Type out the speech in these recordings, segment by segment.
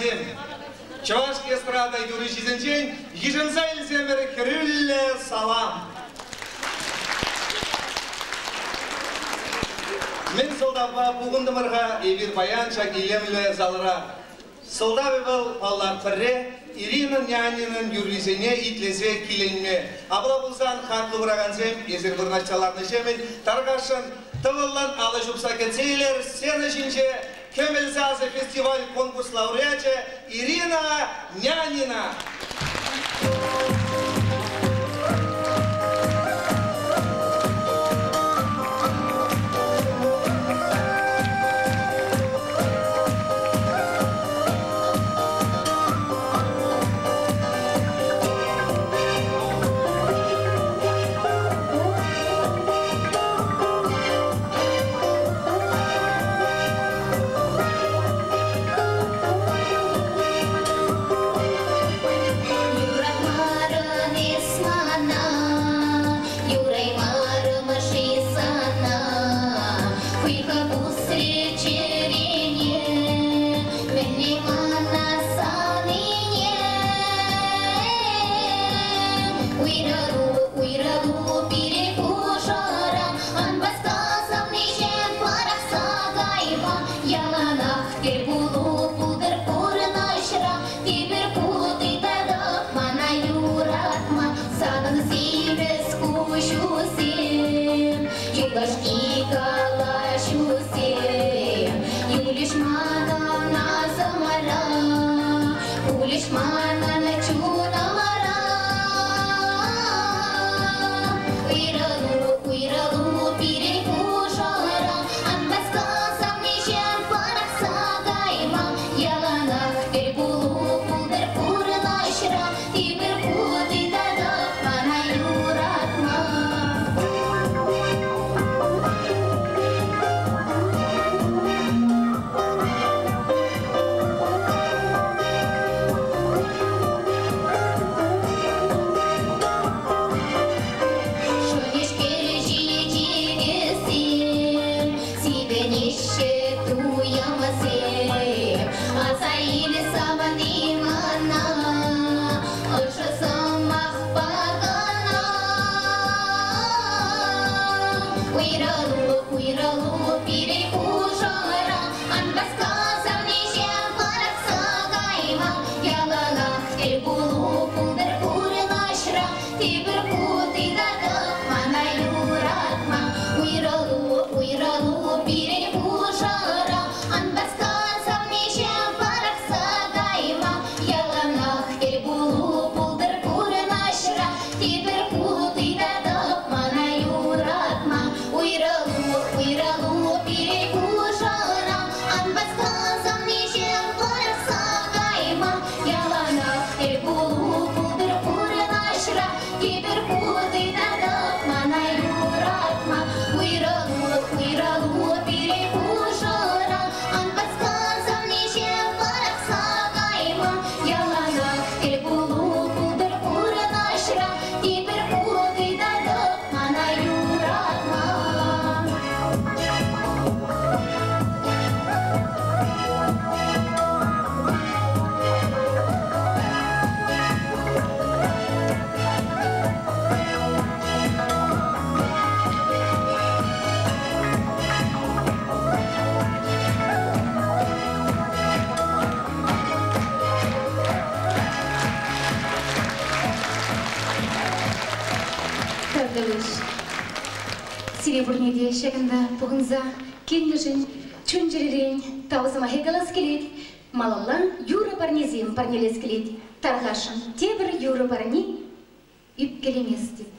Рамзем. Чавашки эстрада Юрий Жизенчен, Еженза Эльземер Хрюлле Салам. Мен солдава бугындымырға эбир баян шакилемле залыра. Солдавы был палларфырре, Ирина нянинын юрлисене итлесе киленме. Абла булсан хаклы бұрағансем, езір бұрначаларны жемін, тарғашын тывыллан алы жупса кетсейлер, сені жинже Кемелзазы фестиваль конкурс лауреате Ирина Нянина. Серебряный шагында бұғынза кенлежін чүнжеререн таусыма хегалас келет, малалан юра парнезем парнелес келет, тарғашын тебір юра парни үп келемес деп.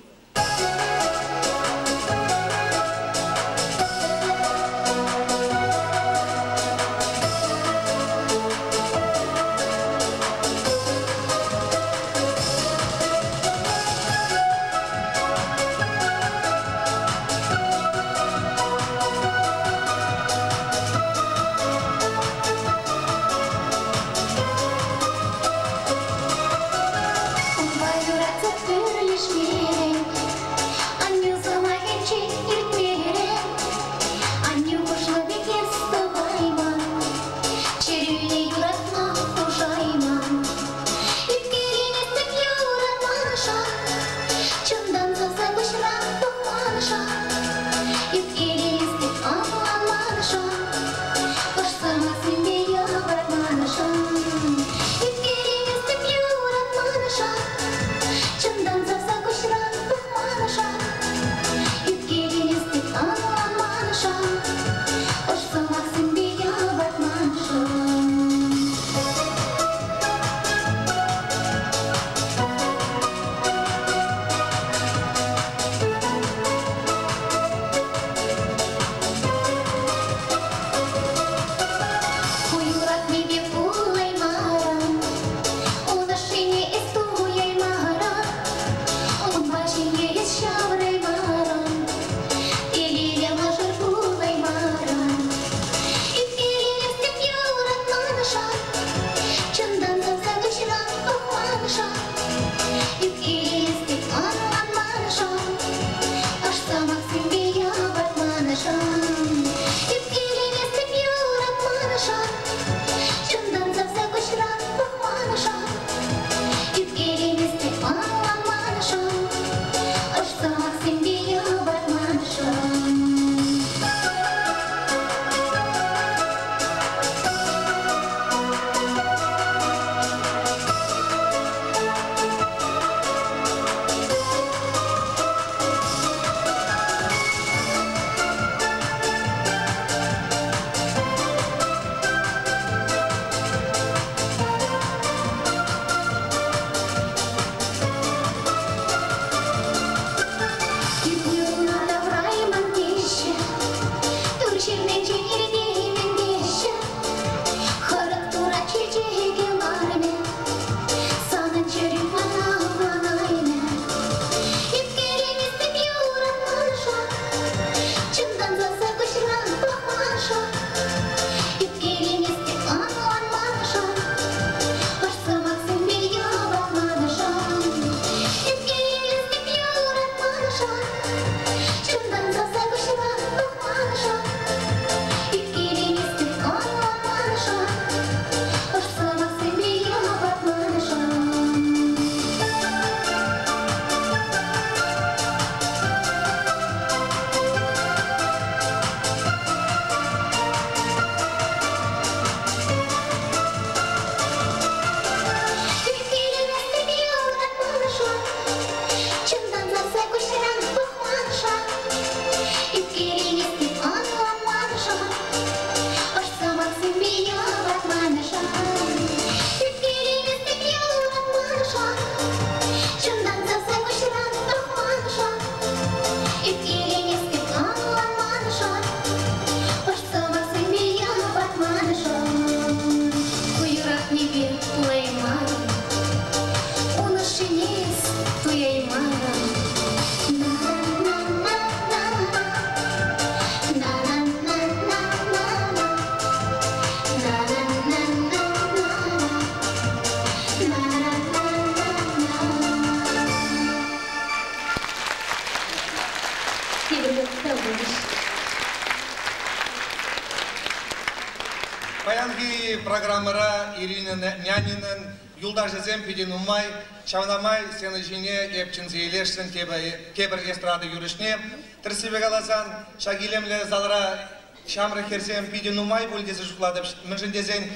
Шамра Ирина Нянинын юлдашызем пиден умай, чавнамай сені жіне епчін зейлешсін кебір эстрады юрішне. Тірсібек аласан, шагилемлі залыра Шамра херсем пиден умай бөлдесі жұқладып мүнжіндезен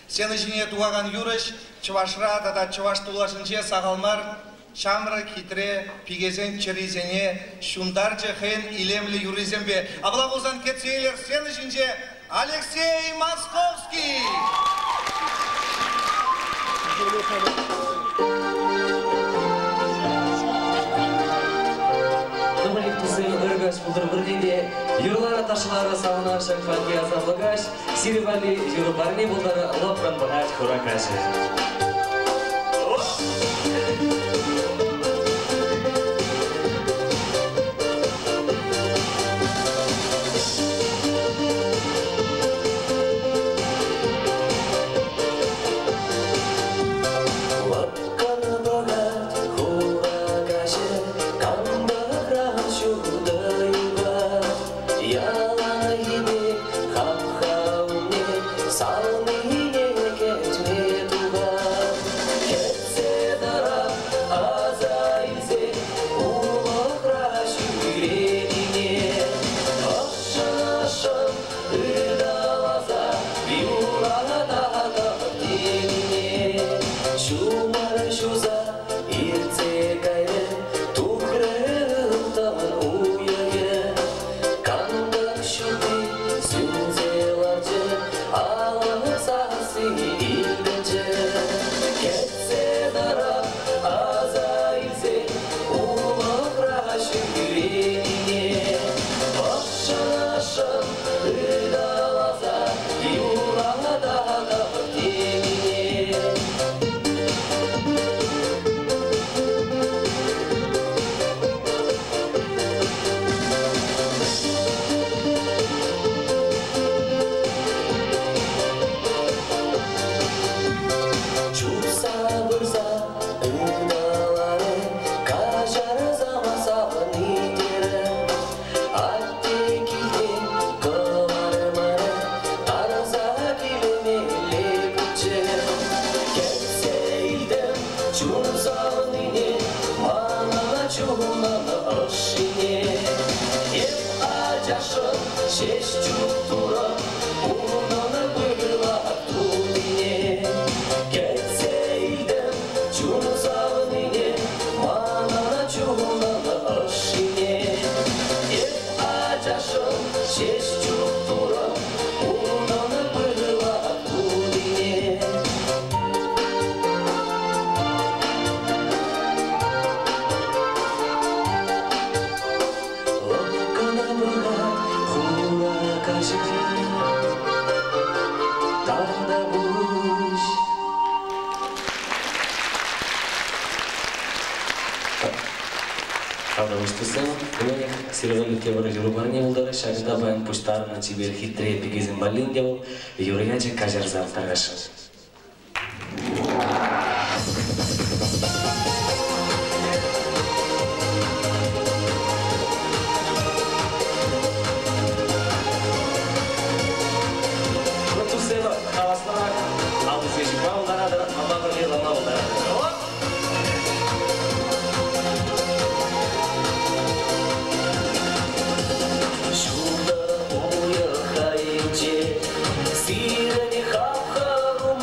сені жіне туғаған юріш, чывашра тада чываш тулашынче сағалмар, Шамра хитре пигезен чыризене шундарчы хен илемлі юризембе. Абла болсан кетсейлер сені жінже Алексей Московский! Нумалик тузы ыргаш булдыр бірденде юрлара ташылары сауна шакфанге азамлыгаш сиревали юрбарни булдары лопран багать хуракаши. Сирвали кевара юрбарни булдары шагында баян пуштарына чибер хитре пигезин балин дебол юрыяче кажарзам таргашы. Протусева хаваслар алды свежи баударадыр, мама бірлела маударадыр. Сирени хапхару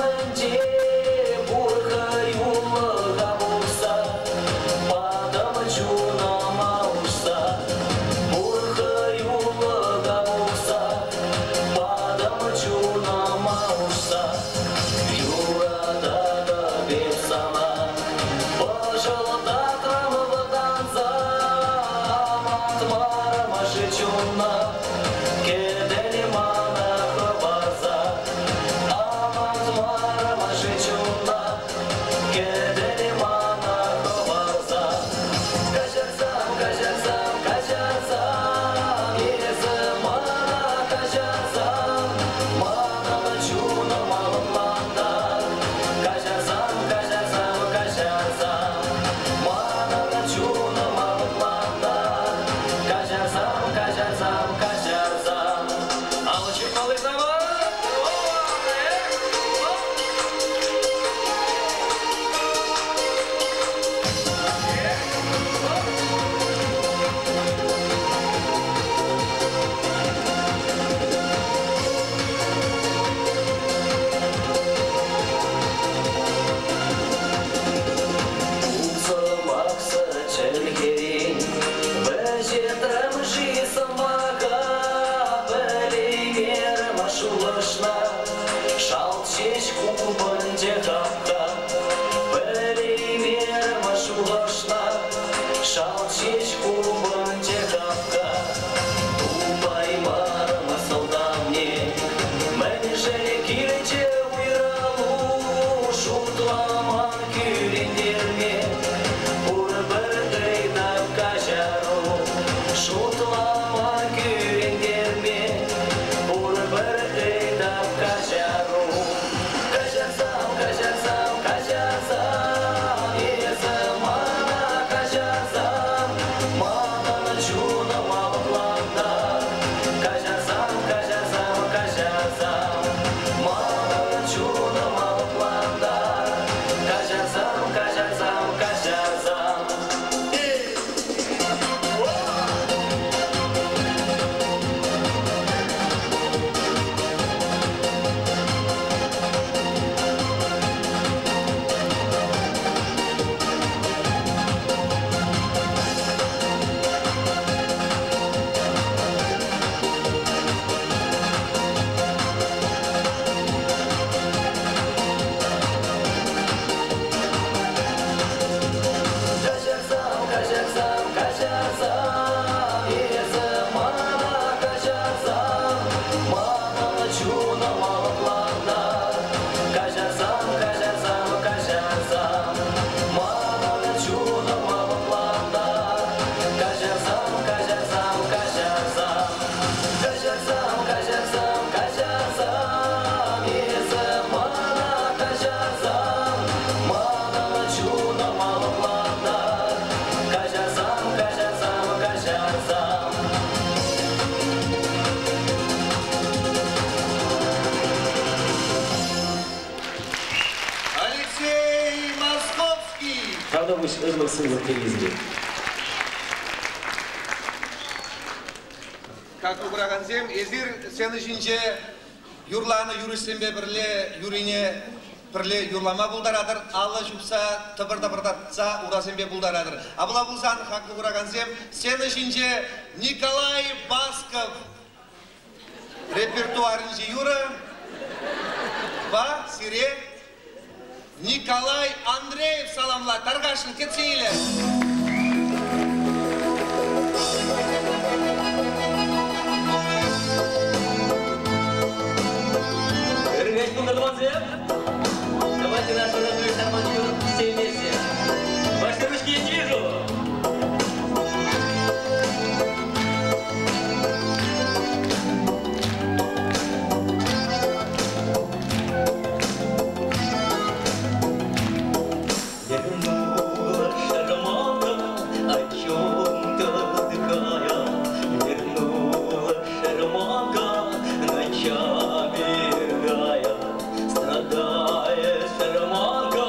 Как убрагансем, эзир сені жинже юрланы юрисембе бірле юрине бірле юрлама бұлдарадыр, алла жүпса тыбыр-тыбырдатса урасембе бұлдарадыр. Абыла бұлсан, как убрагансем, сені жинже Николай Басков репертуарынжы юры, ба, сире, Николай Андреев саламла, таргашын кетсейлі. Давайте нашу родную гармонию все вместе. Ваши ручки я не вижу. Страдает шарманка,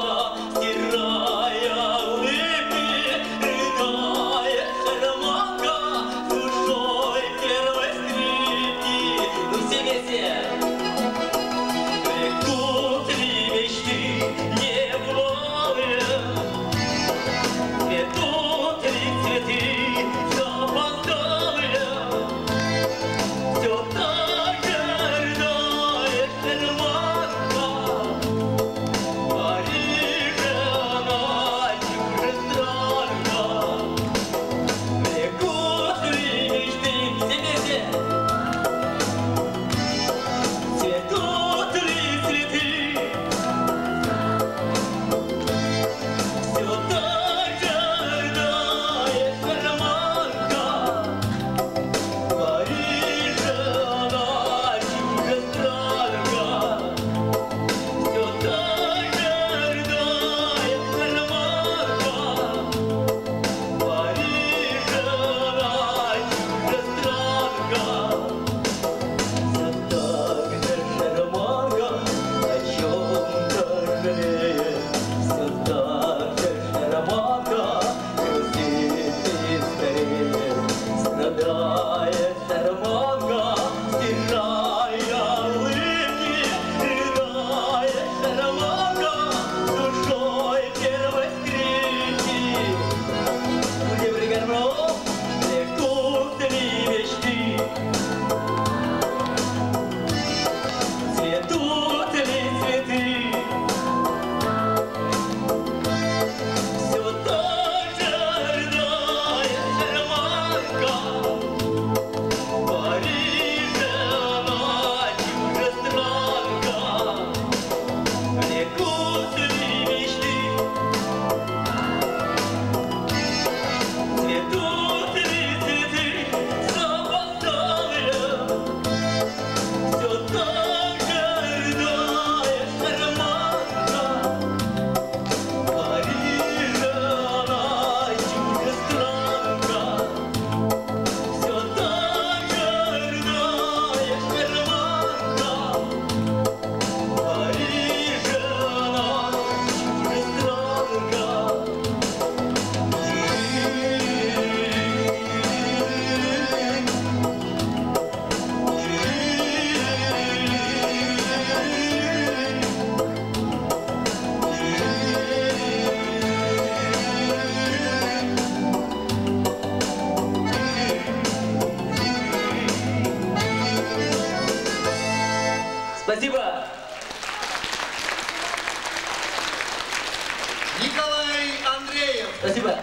Николай Андреев. Спасибо.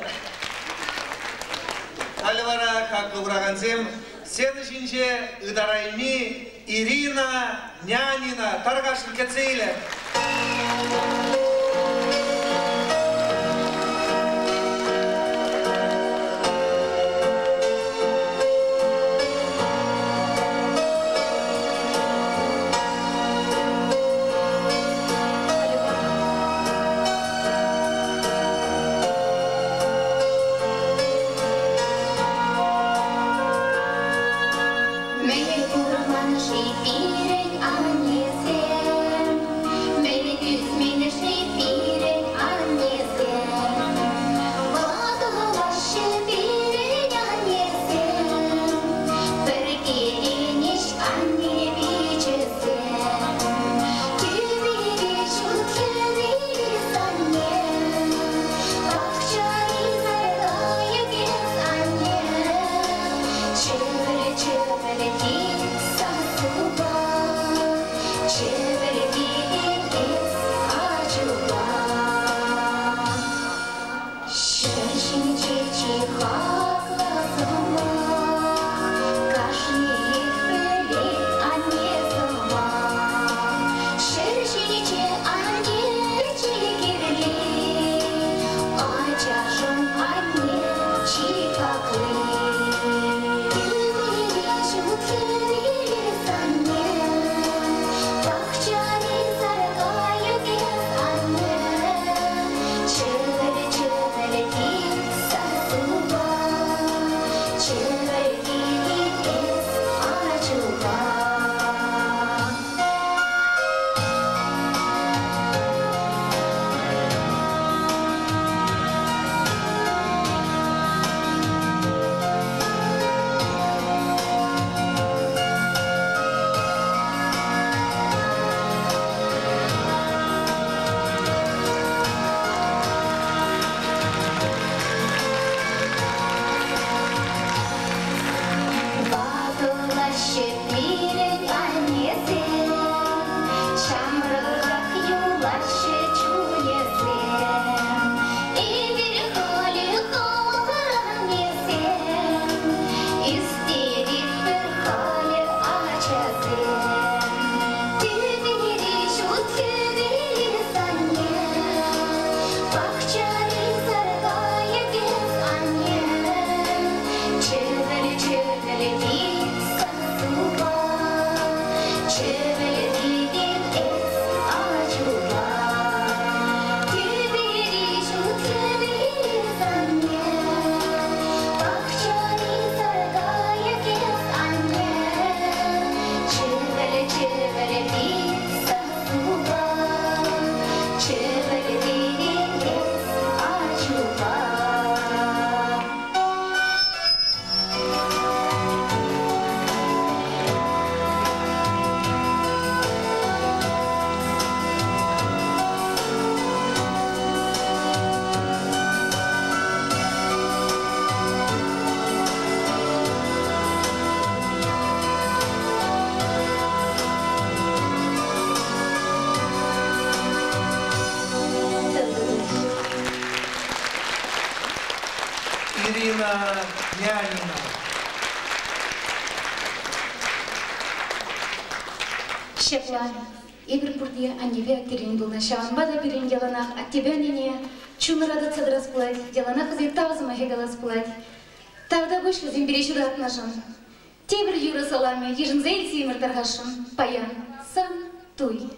Альвара Хаклубраганзем. Следующий Идарайми Ирина Нянина. Таргашин Кацейле. Ирина Нянина. Шепла, Игорь Пурдия, Анневе, Актерин Дулнашан, Бада Бирин Яланах, Актебянине, Чунрада Цадрас Плать, Яланах за Тавзама Хегалас Плать. Тогда вышли Зимберещу да Атнажан. Тебр Юра Салами, Ежин Зельси и Мартаргашан, Паян, Сам, Туй.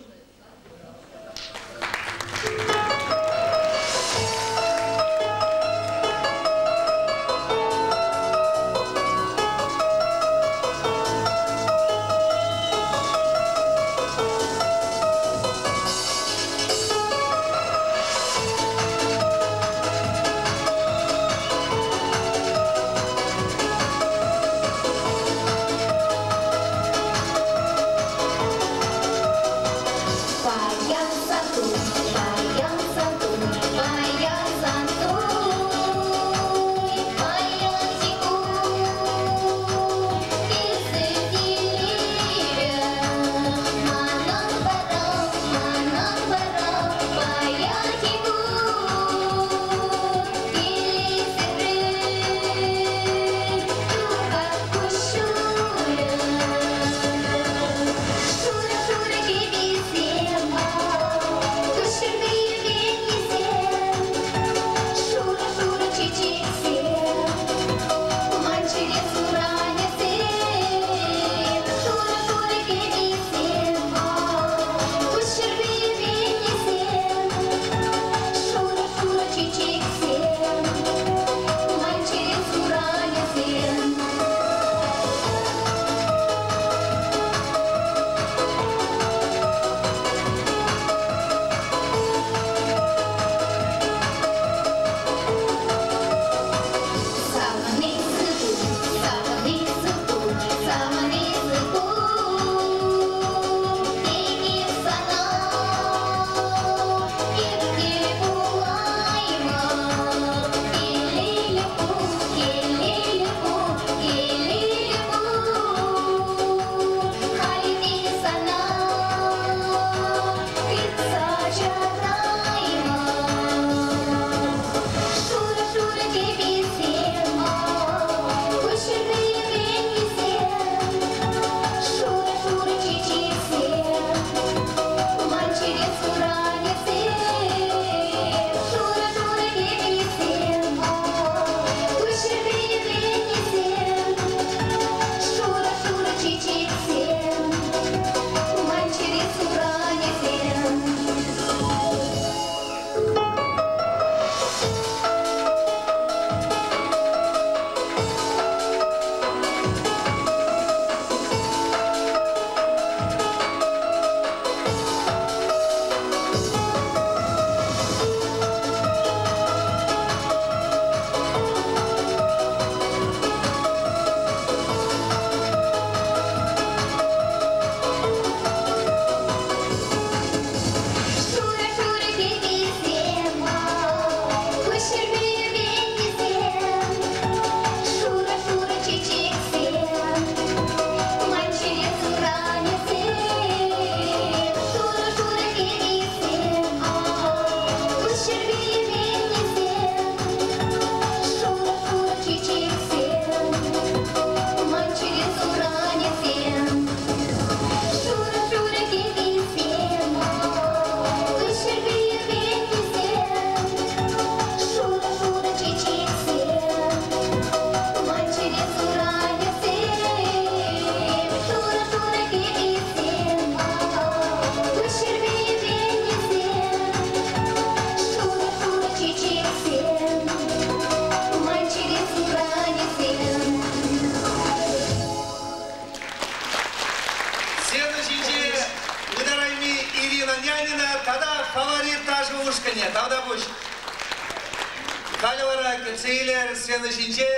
кецейлер сенежинче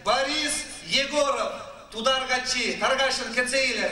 Борис Егоров, Тударгачи, Таргашин кецейлер.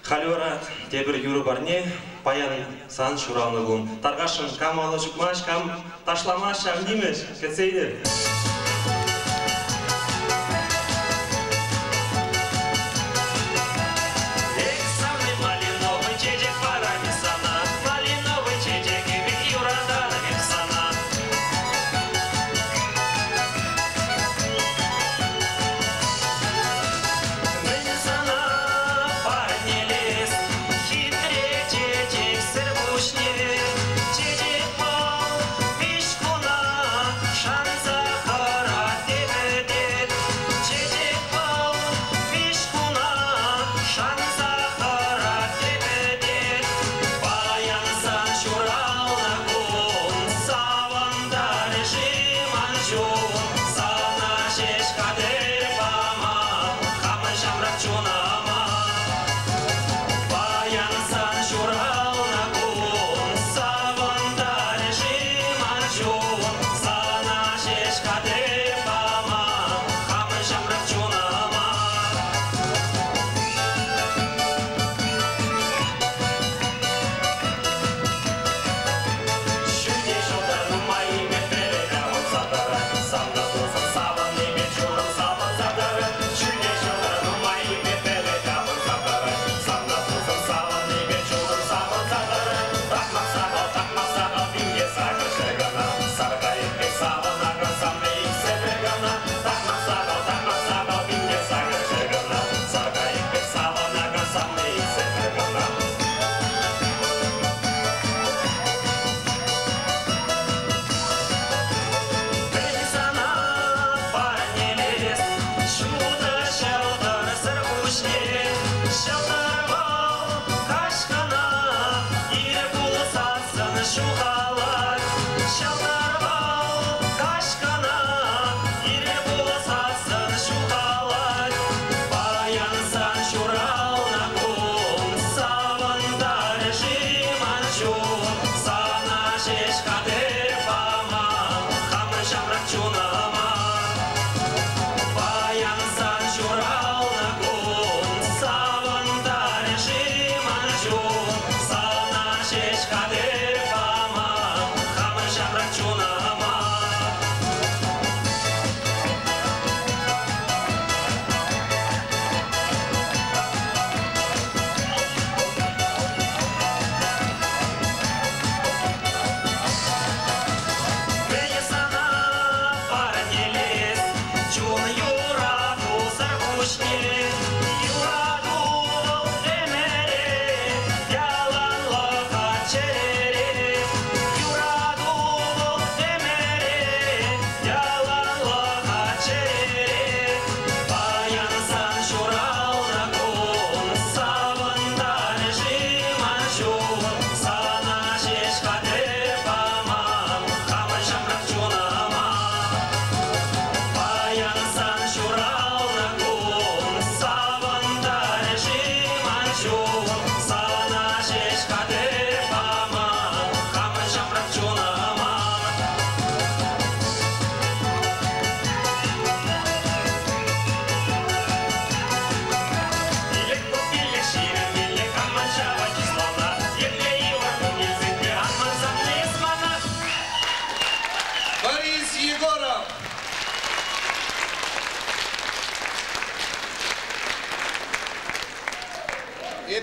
Халюрат, тебір юры барне, паян сан шуралны бұн. Тарғашын кам алы жүкмаш, кам ташламаш, шағнимеш, кәтсейдер. Чечек пол, пешкуна, шанса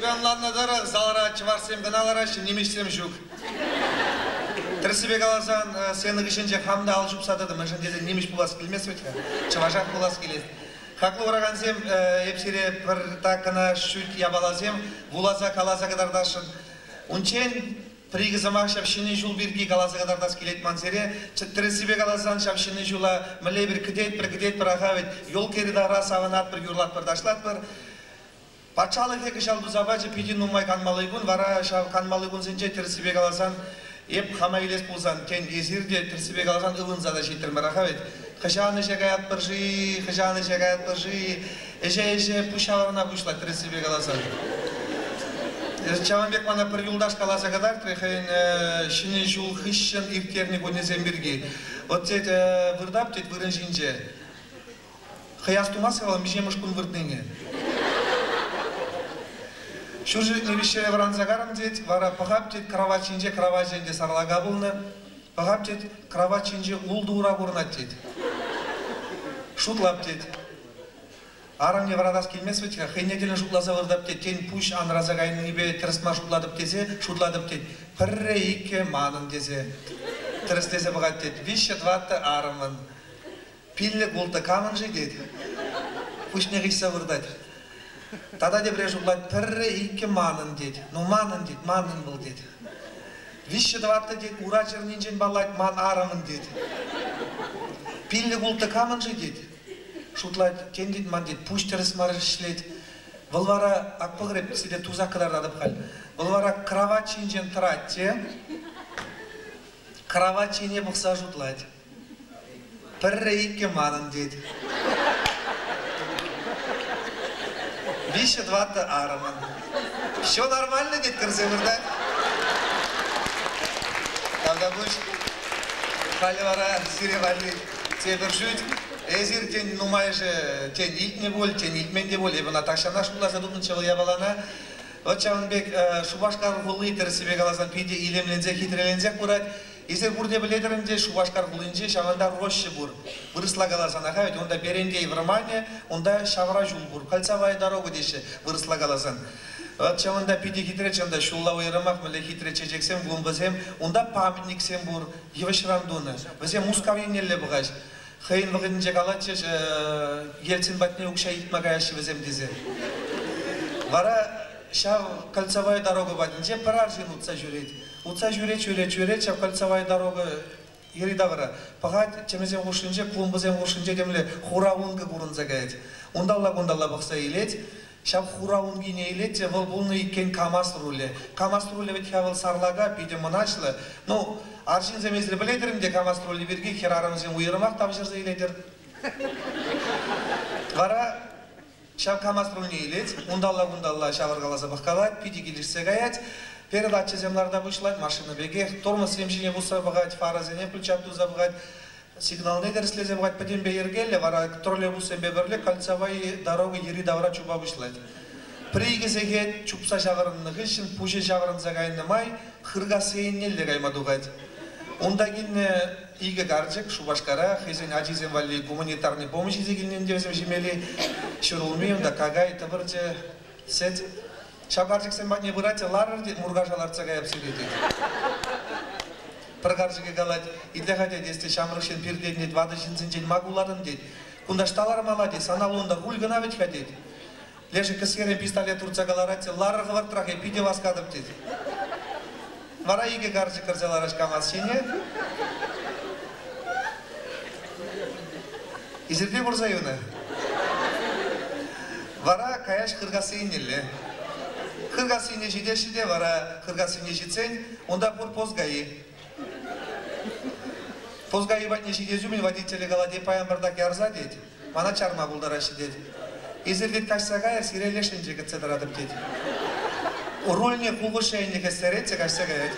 Себянланнадары залара чыварсем гыналара немешсем жүк. Тірсібек аласан сені кішінше хамды алжып сатады. Мәжін дезе немеш боласы келмес өткен. Чыважақ боласы келеді. Хаклы ораған сем, епсере бір тақына шүт ябалазем, вулаза калаза кадардашын. Унчен пригізамақ шапшыны жул бірге калаза кадардас келет мансере, тірсібек аласан шапшыны жула мүле бір кідет бір ағавет, йол керидара саванат бір юрлат бір дашлат бір. Патшалық екі шал бұзабачы пидин умай канмалыгун, вара шал канмалыгун сенче тірсібек аласан, еп хама елес болсан, кен езірде тірсібек аласан ылынзада шетірмір ағавет. Хышаны шагает поржи, эже пушаварна пушла тірсібек аласан. Чаванбек мана бір юлдаш каласа кадар, трехен шыны жул хыщын иртерни гонезем бірге. Вот тет вырдап, тет вырын жинже. Хаяс тумасы кала, миже мышкун вырднене. Шуржы невещере вранзагарым дет, вара пахап тет кровать жинже сарлага булны. Пахап тет кровать жинже улды ура бурнат дет. Шутлап дет. Арам не варадас келмес өтіға, хейнекелін шутласа вырдап дет, тен пуш анразагайын небе тірісма шутладып десе, шутладып дет. Пірре ике манын десе. Тіріс десе бұғат дет. Вище дватты арымын. Пиллі болты камын жи дет. Пуш не ғиса вырдат. Тада дебре шутлат, пірре ике манын дет. Ну манын дет, манын был дет. Вище дватты дет, ура чернинжен балат, ман арымын дет. Пиллі болты камын жи дет. Шутлайт, кендит мандит, пуш терес марышлет. Вылвара акпыгреп сиде тузакалар адып хал. Вылвара кровать чинжен тратте. Кровать чине бұқса шутлайт. Пірре ике манын дед. Вище дватты арымын. Все нормально дед кірсемірді. Тавда бұш. Халі вара сиревали цебір жүйт. Эзир тен нумайшы, тен итне бол, тен итменде бол. Ебіна тақшана шуласа дұқынчы ябалана. Вот чаванбек шубашкар ғулы тірсібек аласан пиде илемлензе, хитрелензек бұрад. Эзір бұрде біледірінде шубашкар ғулынже шаванда рощы бұр. Вырысла қаласан аға, онда беренде Евромания, онда шавра жул бұр. Кальцавай дорогу деші вырысла қаласан. Вот чаванда пиде хитречанда шулла ойрамақ, мүлі хитречечексем, глумбызем, онда памятниксем бұр, евашрандуны. Візем мускавенелі бұғаш. Хейн вғынже қалатшы Ельцин батне ұқша итмағаяшы візем дезе. Вара шав кольцевая дорога батынже бір аржын ұтса жүрет. Ұтса жүрет, шав кольцевая дорога ерида вара. Пағат чемезем ғушынже, клумбызем ғушынже демле хурауынғы ғұрынза гайет. Ондалла бұқса елет. Шав хурауынғы не елет, выл бұлны икен камас руле. Камас руле вет хавыл сарлага, пиде мұнашлы. Ну, аршин земезді біледірімде камастролі берге херарымызен уйырымақ табжырзы еледір. Вара шав камастроліне елет, ундалла шавырғаласа баққалат, пиде келішсе ғаят, передатчы земларда бұшлайт, машина беге, тормоз семшіне бұса бұғайт, фаразене пүлчаптуза бұғайт, сигналны дәріслезе бұғайт, пәден бейергелі, вара троллейбусын бебірлі, кольцевай дорога ері давра чуба бұшлайт. Пригізеге чупса жағырынны ғышын, пуже жағырын зағайынны май, қырға сейіннелі ғаймадуғайт. Онда келіне игі гаржық, шубашкара, хезен ажизен вали гуманитарный помощь изегілінен девізім жемелі шырылмей, онда кагай, табырчы, сет. Шап гаржық сен бәтіне бұрате ларыр дед, мұрғашаларца ғайып сөйледі. Бір гаржығы қалад, идлеға дед, есте шамырықшен перден дед, вады жинзін жен магуларын дед. Кундашталар мала дед, саналы онда гульгына ветка дед. Лежі кісерен пистолет ұрца қаларате, ларығы вартрах, епиде васкадып дед. Вара иге гаржы кырзалар ашкамас сене. Изерде бұрзайуны. Вара каяш қырғасыйнелі. Қырғасыйне жидешіде, вара қырғасыйне житсен, онда бұр позгайы. Позгайы батне жидезумен водителі ғаладе паян бардак ярза дед. Мана чарма бұлдарашы дед. Изерде кашсағайыр сирелешін жегіт цедірадып дед. Рольне қуғышайны кәстеретсе кәштегайд.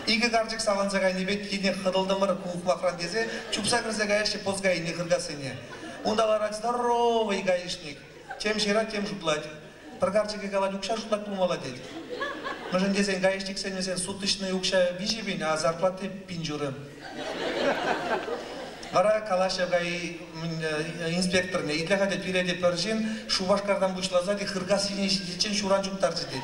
Игі гаржық саланзағайны бет кене қыдылдымыр қуықмақран дезе, чупса кірзағайшы позгайны қырғасыне. Ондалар здоровый гаишник. Чем жират, тем жутлать. Бір гаржығы қалад ұқша жутлать бұлмала дед. Мұжын дезен гаишник сенмесен сутышны ұқша бижебін, а зарплаты пинжурым. Вара Калашевгай инспекторне итлехате пиреде першин шубашкардан бушлазади хыргаси нечен шуранчуктар жидет.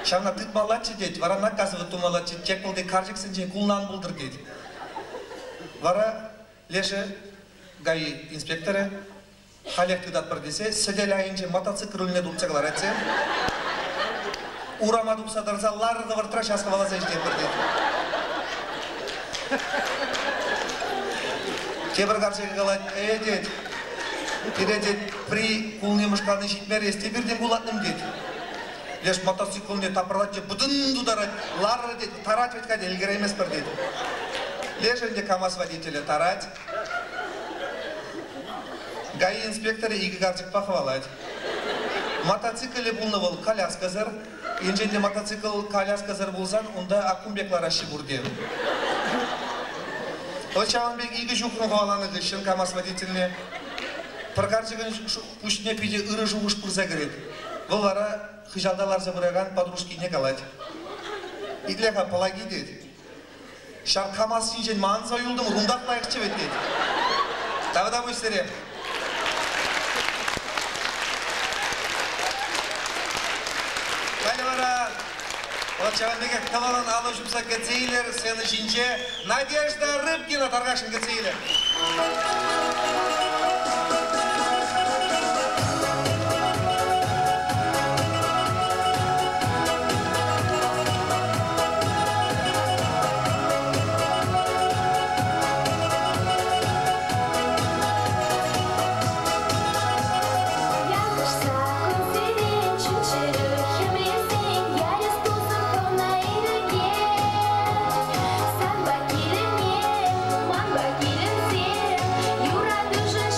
Шамна тыт малачы дед, вара наказывы тумалачы, чек болде каржиксын жен кулнан булдыр дед. Вара леше гай инспекторы халек тыдат бір десе, сәделайынче мотоцикл үліне дұпсағылар әтсе, урама дұпсадарса ларығы вартыра шасқы баласа ждеп бір дед. Кебір қаршығы қалады, дед, тире дед, при кулне мұшқаны житмер есте бірден болатным дед. Леш мотоцикліне тапырлат же бұдын дударат, лары дед, тарат веткаде, елгер емес бір дед. Лешінде КамАЗ водителі тарат. ГАИ инспекторы игі қаршықпа қывалады. Мотоциклі бұлны бұл колясказыр, енженде мотоцикл колясказыр болсан, онда Акумбеклар ашы бұрден. Ол Чаванбек игі жүкін қываланы ғышын КамАЗ водителіне. Пырқарчығын күшіне пейде ұры жуғыш бұрза кіреді. Бұл ара хыжалдалар забыраған подружкине қалады. Итлеға палаги деді. Шар КамАЗ синжен маңын сайылдым, рундақ лайық чебет деді. Тағыда өстерем. Ол Чаванбеге талалан алы жұмса кәтсейлер, сені жинче Надежда Рыбкина тарғашын кәтсейлер. Юра дуже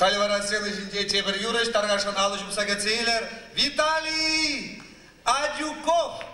Хальвара сцены жинде тебір юрыш, тарғашын алыш бұсаға цейлер Виталий Адюков.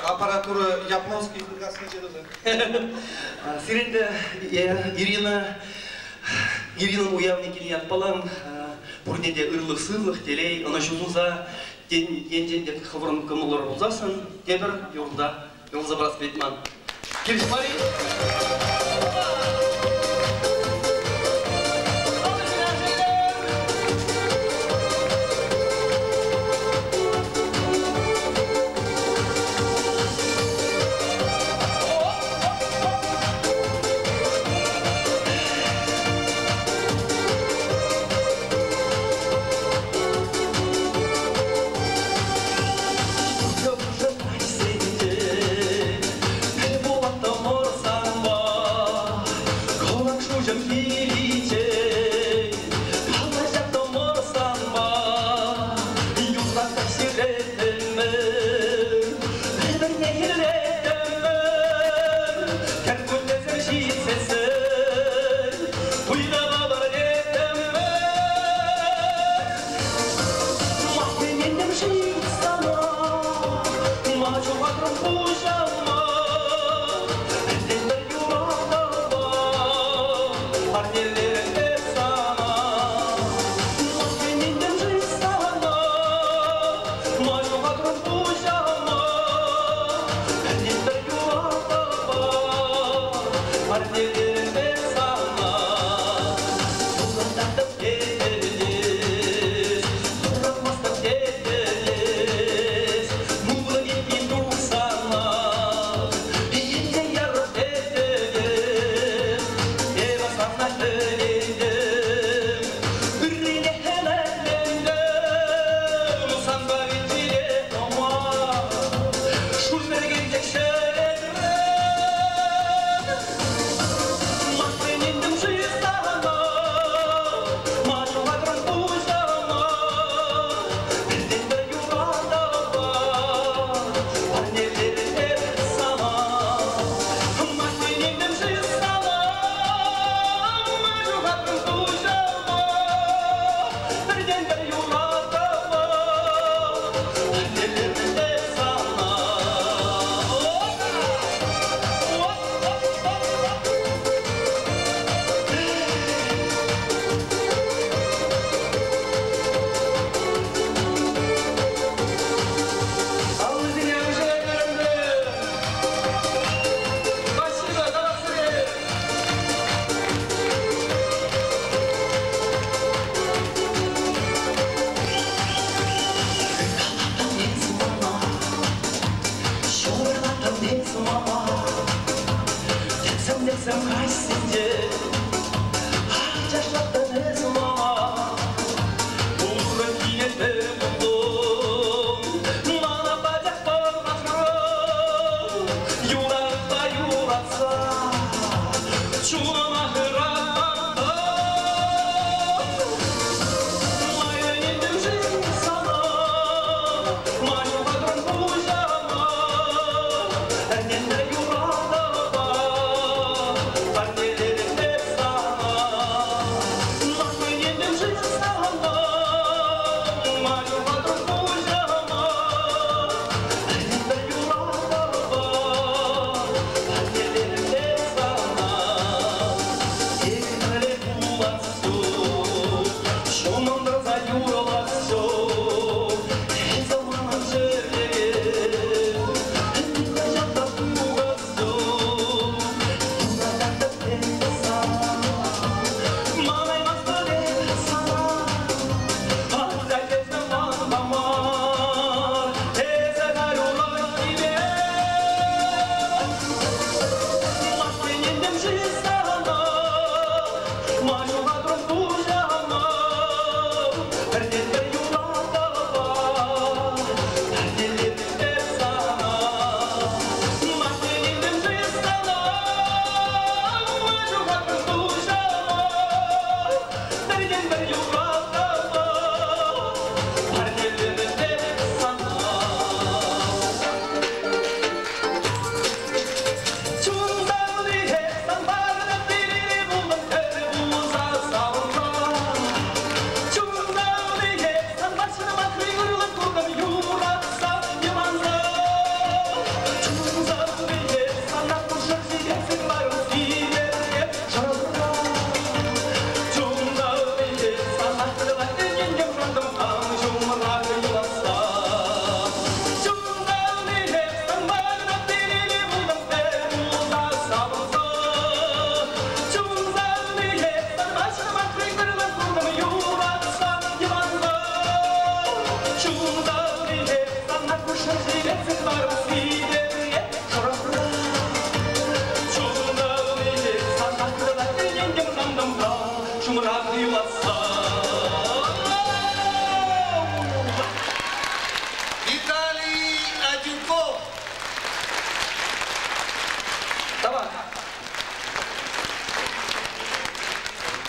Аппаратура японский Сиренде Ирина уявникini yapalım. Burnede ıрлық сырлық телей, она жузунза енден хаврын кымылыр болзасын, дебір юрда Елзабрас Бетман. Келшмари! Hey, bola, amor, samba.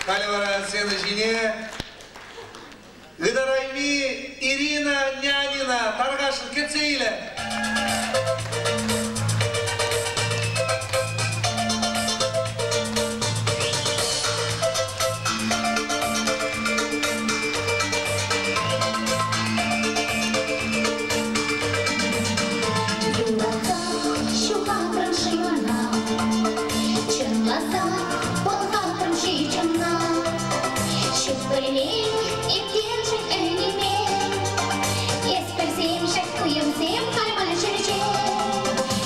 Калевара Сенежине, Гыдарайми Ирина Нянина, Таргашин Кецейле. Yes, but same shack, we am same, I'm a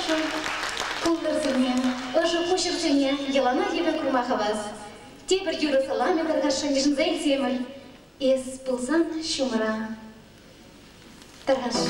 Ожу кулдырзыне, ожу кушырзыне, елана ебе курмахаваз. Тебір юры саламе тарғашын ежінзай темір. Ес пылзан шумыра. Тарғаш.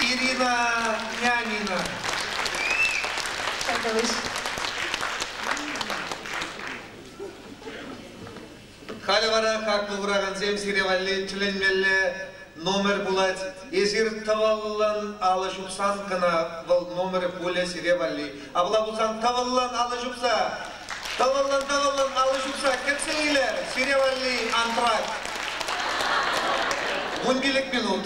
Ирина Нянина. Халивара хаклы вураган зем сиревалли тюленмелле номер булать. Езир таваллан алы жупсан кына был номер буле сиревалли. Абла булсан таваллан алы жупса. Таваллан алы жупса. Кетсейлер сиревалли антрак. 11 минут.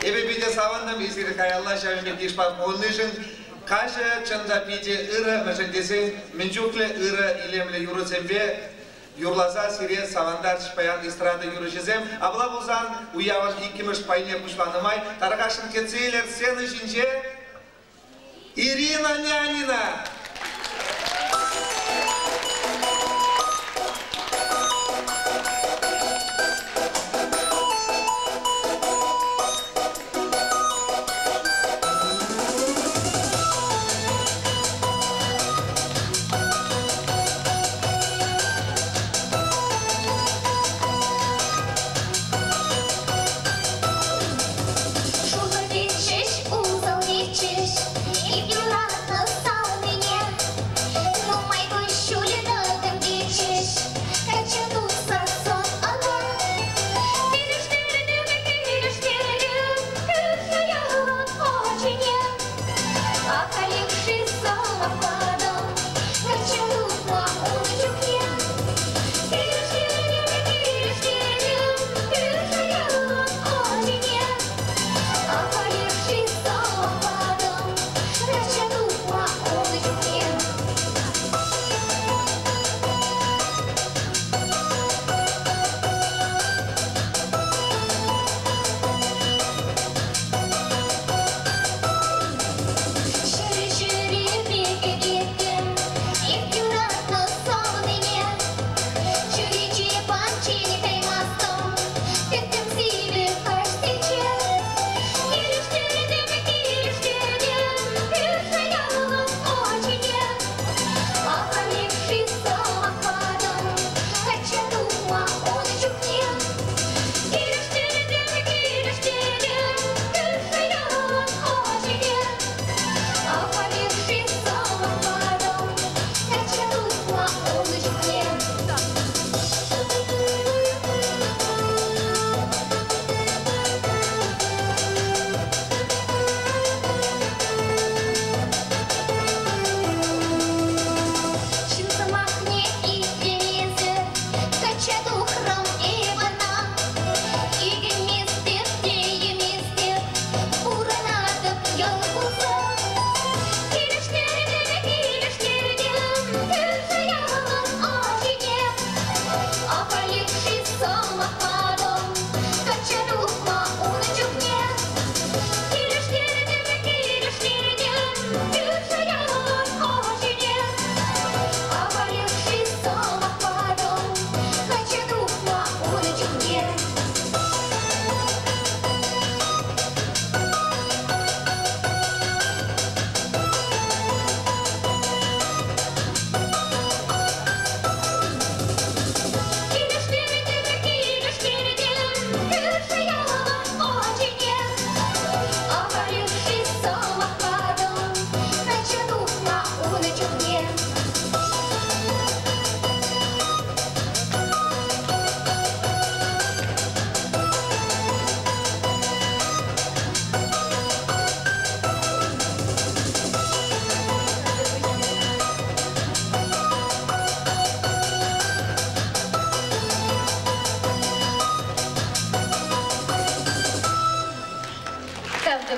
Эбебиде савандам исири каялла шавиме тишпан оннышын каша чанзапиде ыры мәжендесен менчукле ыры илемле юрыцембе юрласа сире савандар шпаян эстрада юрышезем абла бузан уяваш икимыш пайне пушланымай таргашын кетсейлер сцены шинче Ирина Нянина.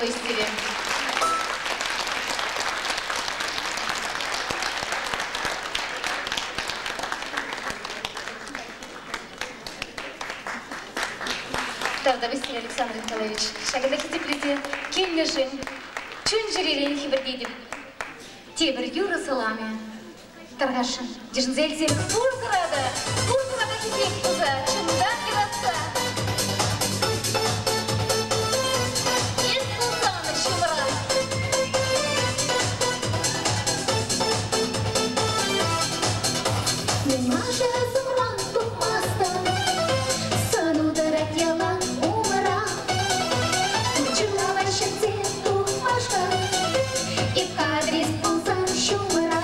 истере. Тогда веселье, Александр Николаевич. Шагадaki теплите, кельнежин, чунжерелен хибердейдим. Тебір юры салами. Таргашын, дежінзелзер, бұрғырада кетек бұза, чымдан келатса. Ес бұлсаны шумыра. Мен маша зымран тұқмастан, сыну дырат ялан умыра. Учылавай шәтсен тұқмашқа, еп кадрес бұлсан шумыра.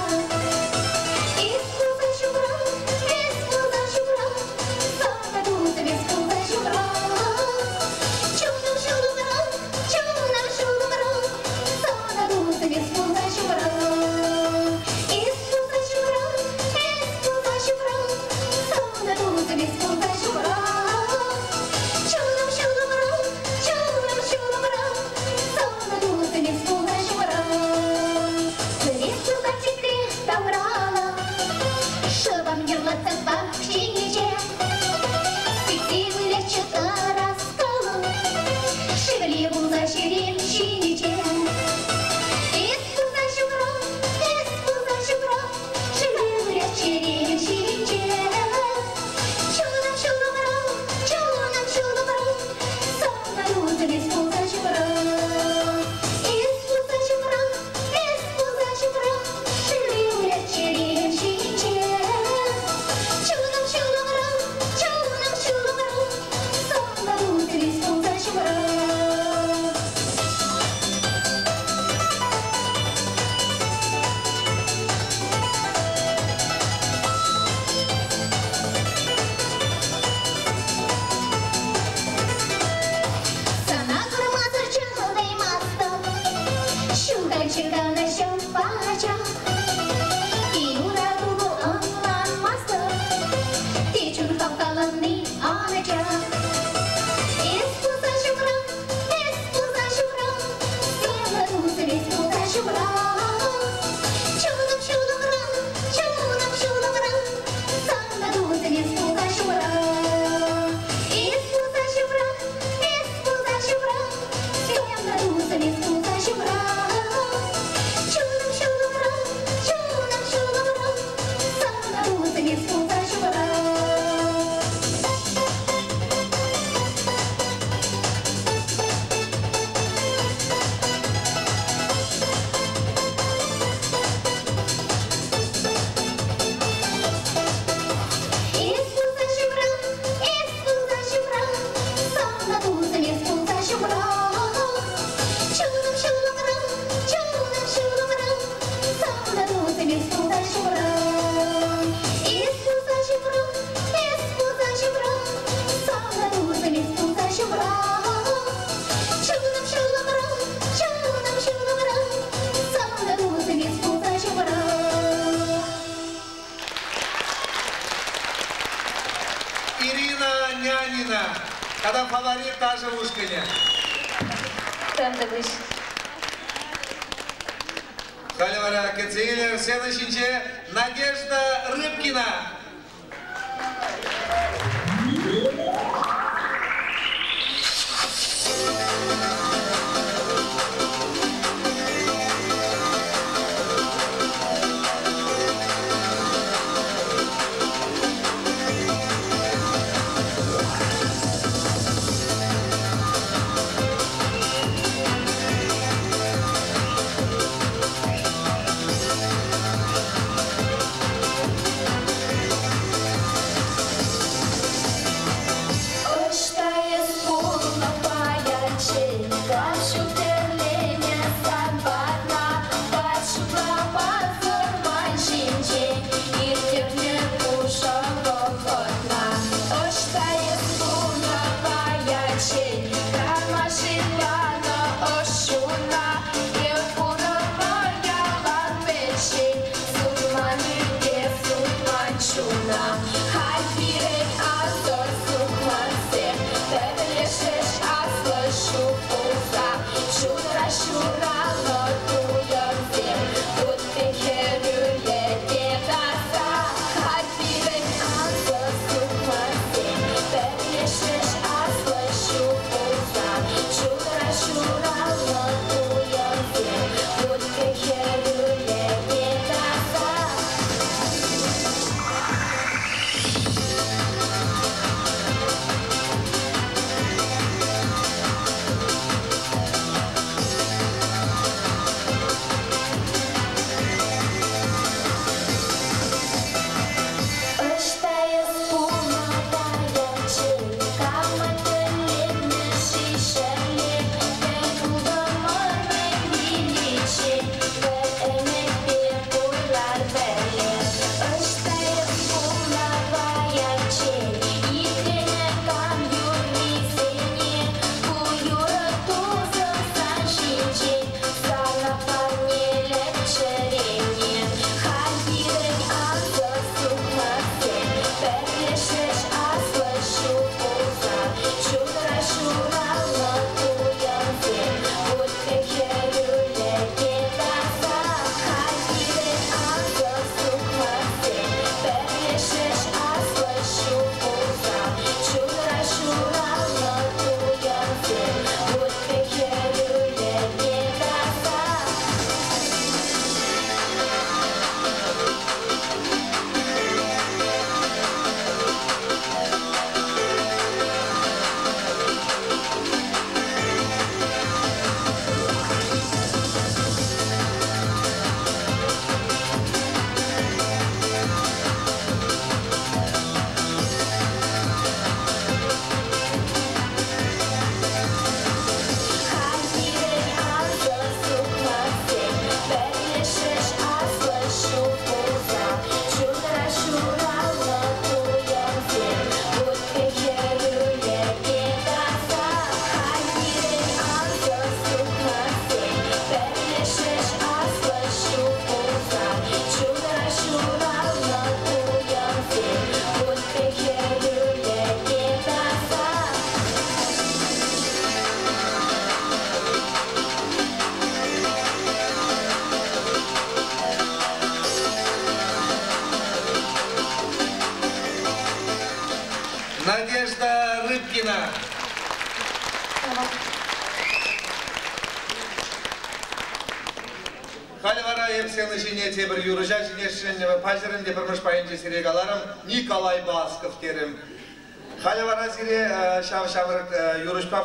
Когда фаворит даже в Ушкине. Там да выше. Халивара Кецейлер, следующий Надежда Рыбкина. Надежда Рыбкина. Халивара епсені жіне тебір юрыжа жінешін пажырын депірміш пайынчы серегаларым Николай Басков терім. Халивара зире шав-шавырық юрышпа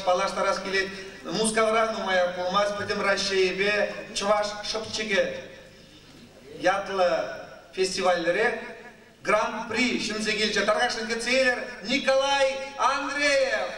балаштарас келет. Музкавран умая пулмаз бітім Рашейбе Чуваш Шыпчыге ятлы фестивальдері Гран-при шынзегел жатарғашын кетсейлер Николай Андреев.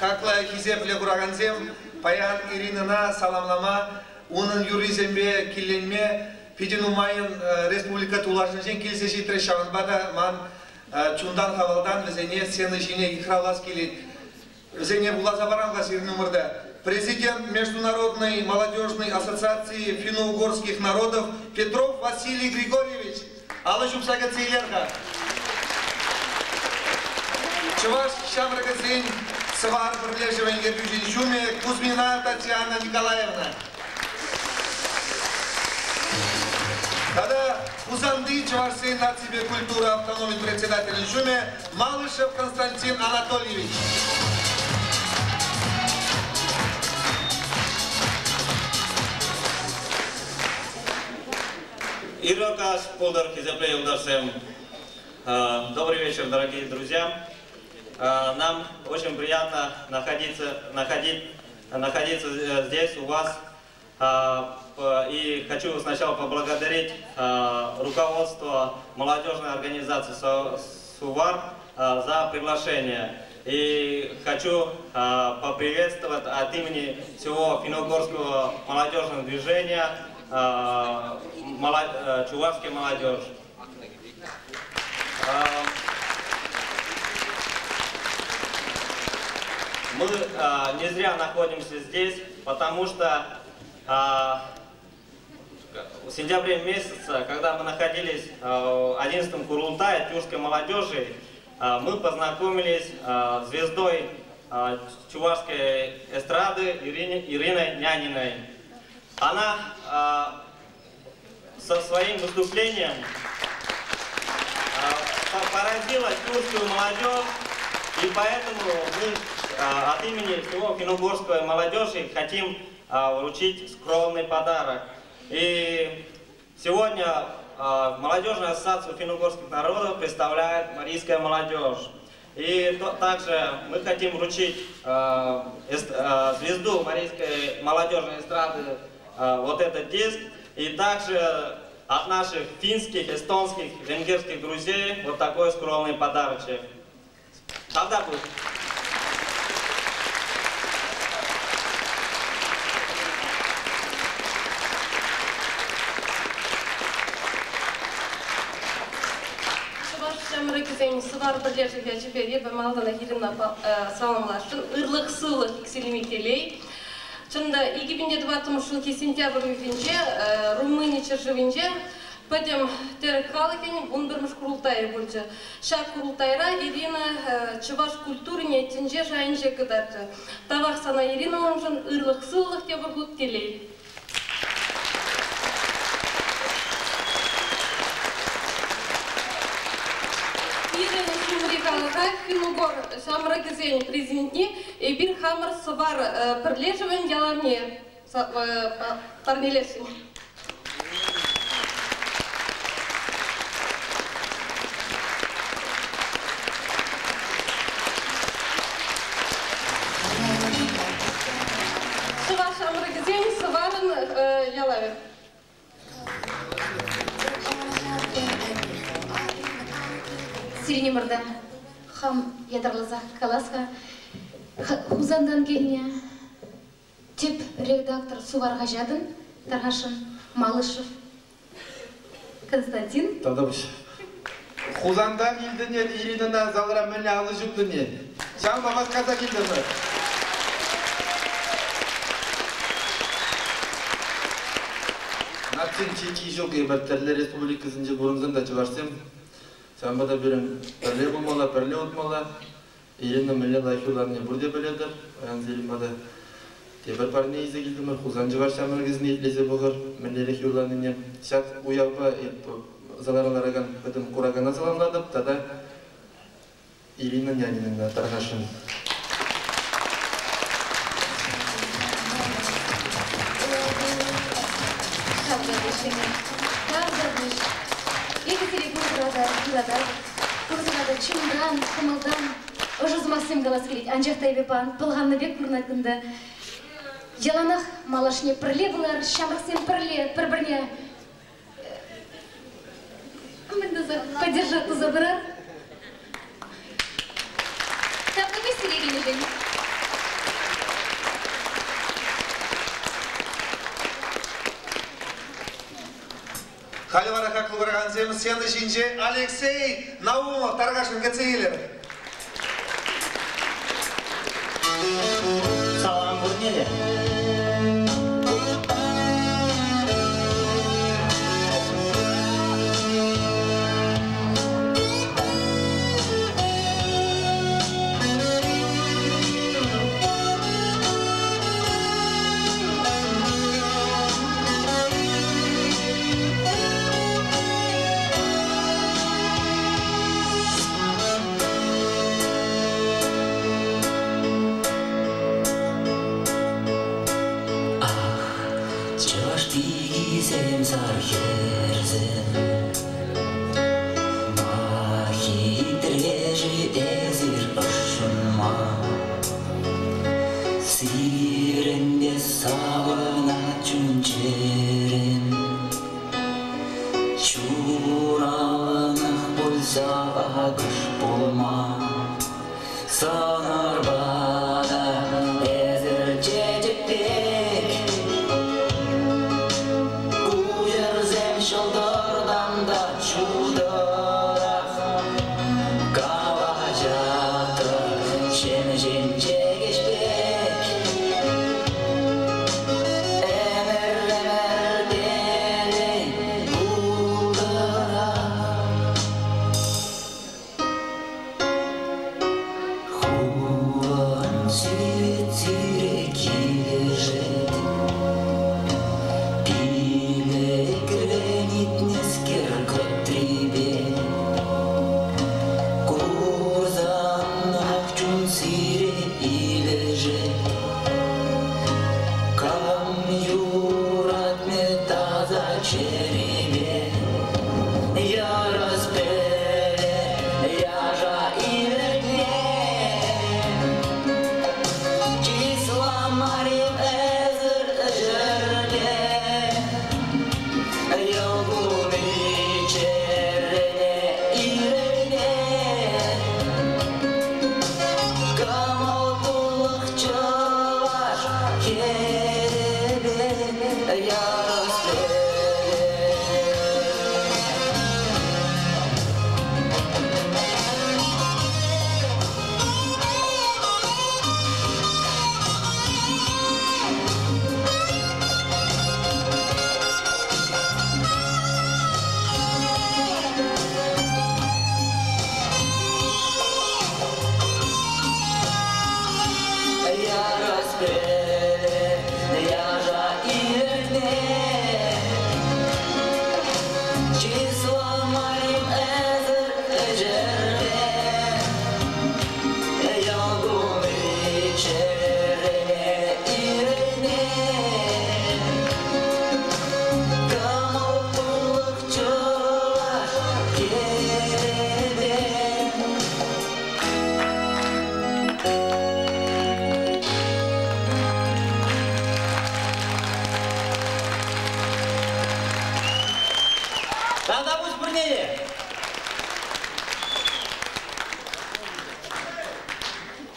хақла хизепле кураганзем, паян Иринына саламлама, унын юризембе киленме, Пидинумайын республика тулашынжен келсеші трешаванбада ман чундан хавалдан візене сені жіне ихралас келет. Візене булаза баранға сирнумырда. Президент Международной молодежной ассоциации финно-угорских народов Петров Василий Григорьевич. Алла Жупсага Цейлерха. Чуваш Шамрагазин Свар Бірлежевен Гербюжин Шуме Кузьмина Татьяна Николаевна. Тогда Узанды Чувашской нации культуры автономный председатель Шуме Малышев Константин Анатольевич. Ирокас, Пулдар, Хизеплей, Ударсем. Добрый вечер, дорогие друзья. Нам очень приятно находиться здесь у вас. И хочу сначала поблагодарить руководство молодежной организации СУВАР за приглашение. И хочу поприветствовать от имени всего финно-угорского молодежного движения чувашская молодежь. Мы не зря находимся здесь, потому что в сентябре месяце, когда мы находились в 11-м Курултае тюркской молодежи, мы познакомились с звездой чувашской эстрады Ириной Няниной. Она со своим выступлением поразила тюркскую молодежь, и поэтому мы от имени всего финно-угорской молодежи хотим вручить скромный подарок. И сегодня молодежную ассоциацию финно-угорских народов представляет марийская молодежь. И также мы хотим вручить звезду марийской молодежной эстрады вот этот диск. И также от наших финских, эстонских, венгерских друзей вот такой скромный подарочек. Когда будет? Сывар бірлершіге жібере бір малдана хирина саламлашын, ұрлық сылық икселемекелей. Чында 2020 жылғы сентябрь үйінже, Румыния чыржывінже, пәдем тәрі қалыкен 11 құрылтайы бөлді. Шақ құрылтайра Ирина чываш культуріне тінже жайынже кыдарды. Тавақ сана Ирина онжын ұрлық сылық те бұрғыт келей. Финно-угор Шамрагазин президентне bir хамыр сывар бірлежівен яларне парнелесін. Сывар Шамрагазин сыварын ялавен. Сиренемірді хам ядарлыза каласка хузандан келіне тип редактор Суварға жадын Тарғашын Малышев Константин. Тодобыш. Хузандан елдінен Иринына залыра мәне алы жүктінен. Шамба басқаза келдіңі. Нацин чеки жоқ ебәттерлі республикасынжы бұрынзында чығарсым. Самбада бірін пірле болмала, пірле отмала. Ирина мәлі лайфиларыне бұрде біледір. Аян зелімбада тебір парне езі келдімір. Хузан жығар шамыргізіне етлезе бұғыр. Мәлі лайфиларыне шат уялба заларалараган бітім құрагана саламладып. Тада Ирина Нянинина Тарғашын. Курсынада чумдан, кымылдан, ұжызмасым қалас келет. Анжақтай бепан, пылғанны бек бұрнатынды. Яланақ малашне пірле бұлар, шамықсен пірле, бір-бірне поддержатты забырар. Тапны бестерегені бен. Калевара хаклы барған земіз сенді жинже Алексей Наумов тарғашын кәтсейлер. Салам Бурнеде.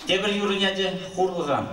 Тебір юрыняде хурлыған.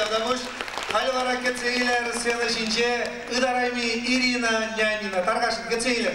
Давдабуш, Хальвара Кецейлер, Селашинче, Идарайми, Ирина, Нянина, Таргаш Кецейлер.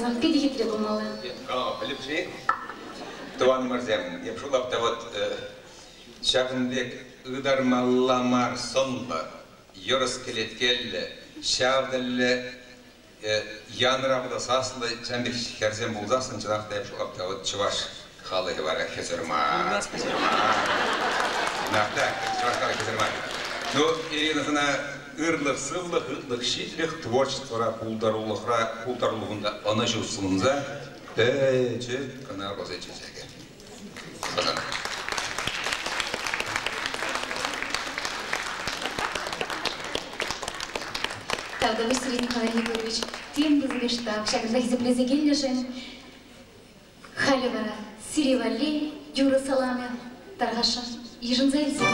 Талзан педихитре булмалы. Лепши, туан мырзем, епшулапта вот шагынбек ыдармалламар сонла, йорыс келеткелле, шавдалле янрабда саслы чамбек херзем булзасын чынақта епшулапта вот чуваш халығы бара хезерма. Нахта, чуваш халы хезерма. Ну, Ирина сына ырлық, сывлық, ырлық, шитлік, творчествора пултарлығында ана жүрсіңізі чөп қана розай чөзеге. Қанан. Талгавыш Сергей Николай Егорович, тем бізге штаб, шагында хизеплезе келнешен, Халивара, Сиревали, Юра Саламе, Таргаша, Ежин Зайзин.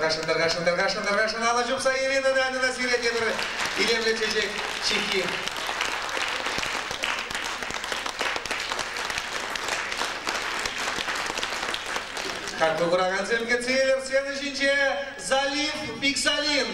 Даргашин, ала жупса Ирина Нанина сиретедір илемле чечек чеки. Как уграган земге целер, следующий залив Пиксалин.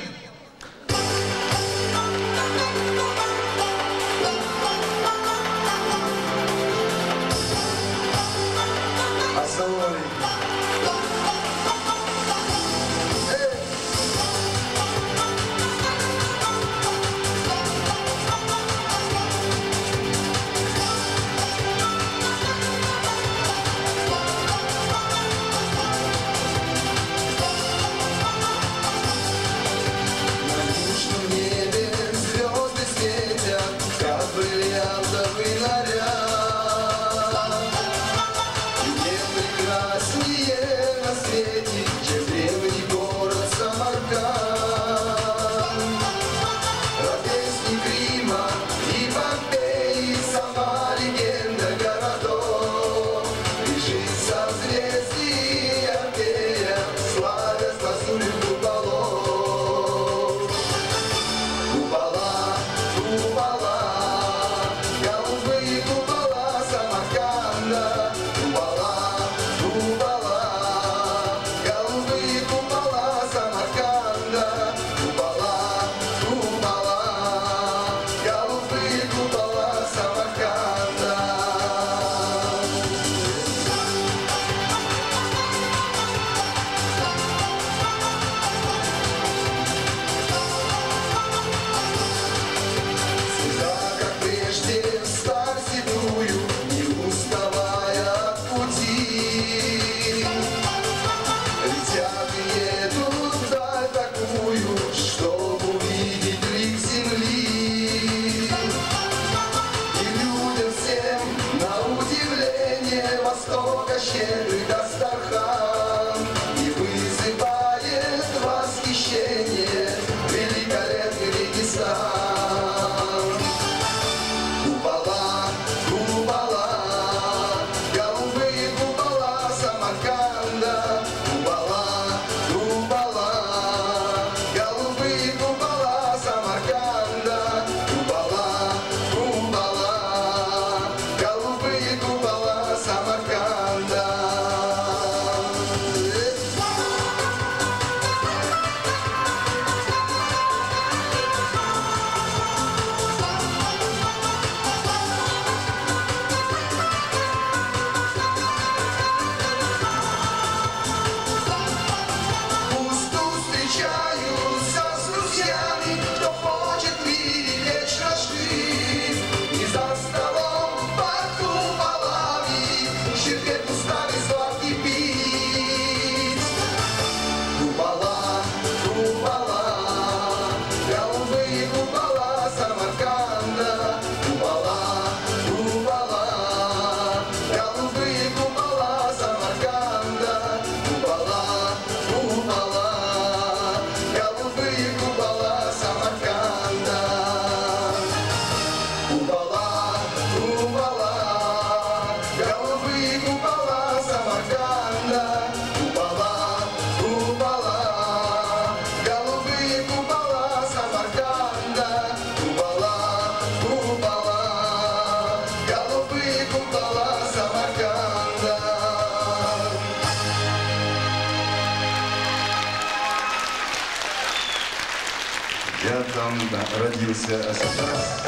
Я там родился, а сейчас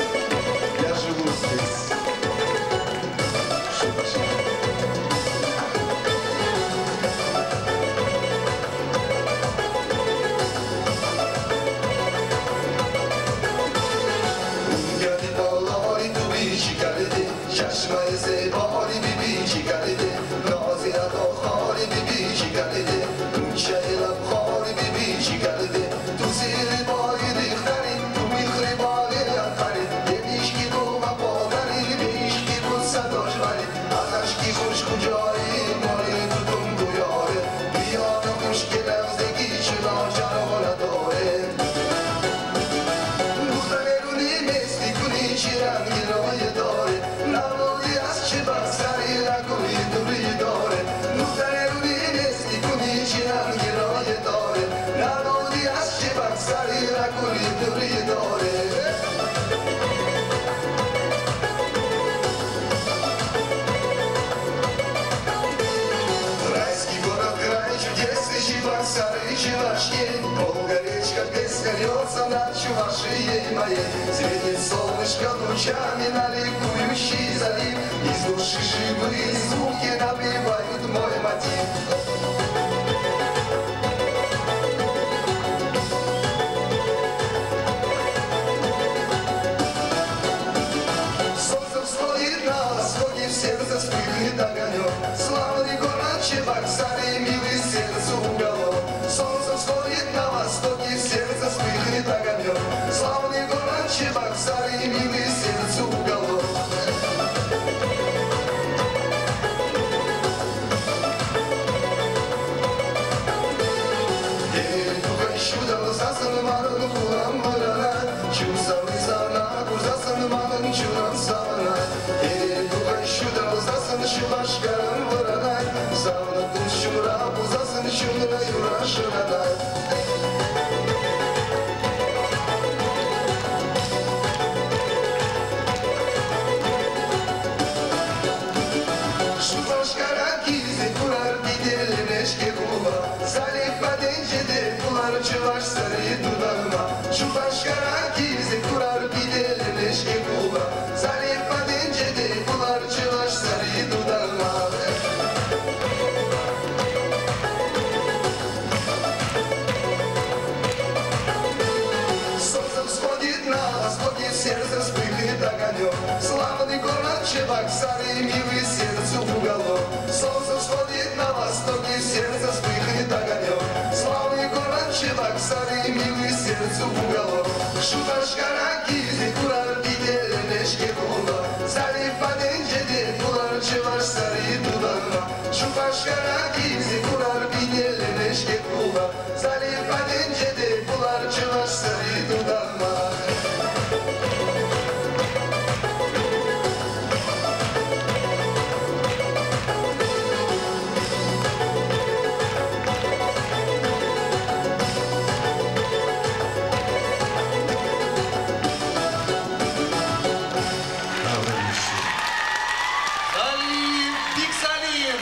я живу здесь. Chirang, you know you do it. Now, yes, Chibas. Россией моей. Светит солнышко лучами на ликующий залив. Из души живые звуки напевают мой мотив. Солнце всходит на востоке, в сердце вспыхнет огонек. Славный город Чебоксары, милый сердцу уголок. Солнце всходит на востоке, в сердце вспыхнет огонек. Славный город Чебоксары, милый сердцу уголок. Şubaşkarım vıranay, savnatın şumra, buzasın şumra, yuraşıranay. Şubaşkara gizi kurar, gidelim eşke kuba. Salih badencede kular, çıvaş sarıyı dudağıma. Şubaşkara gizi kurar, gidelim eşke kuba. Salih badencede kular, çıvaş sarıyı dudağıma. Солнце всходит на востоке, в сердце вспыхнет огонек. Славный город Чебоксары, милый сердцу уголок. Солнце всходит на востоке, в сердце вспыхнет огонек. Славный город Чебоксары, милый сердцу уголок. Шубашкара gizi kurar, gidelim eşke kuba. Salih badencede kular, çıvaş sarıyı dudağıma. Şubashkara gizi kurar, gidelim eşke kuba. Salih badencede kular, çıvaş sarıyı dudağıma. Salim, Big Salim.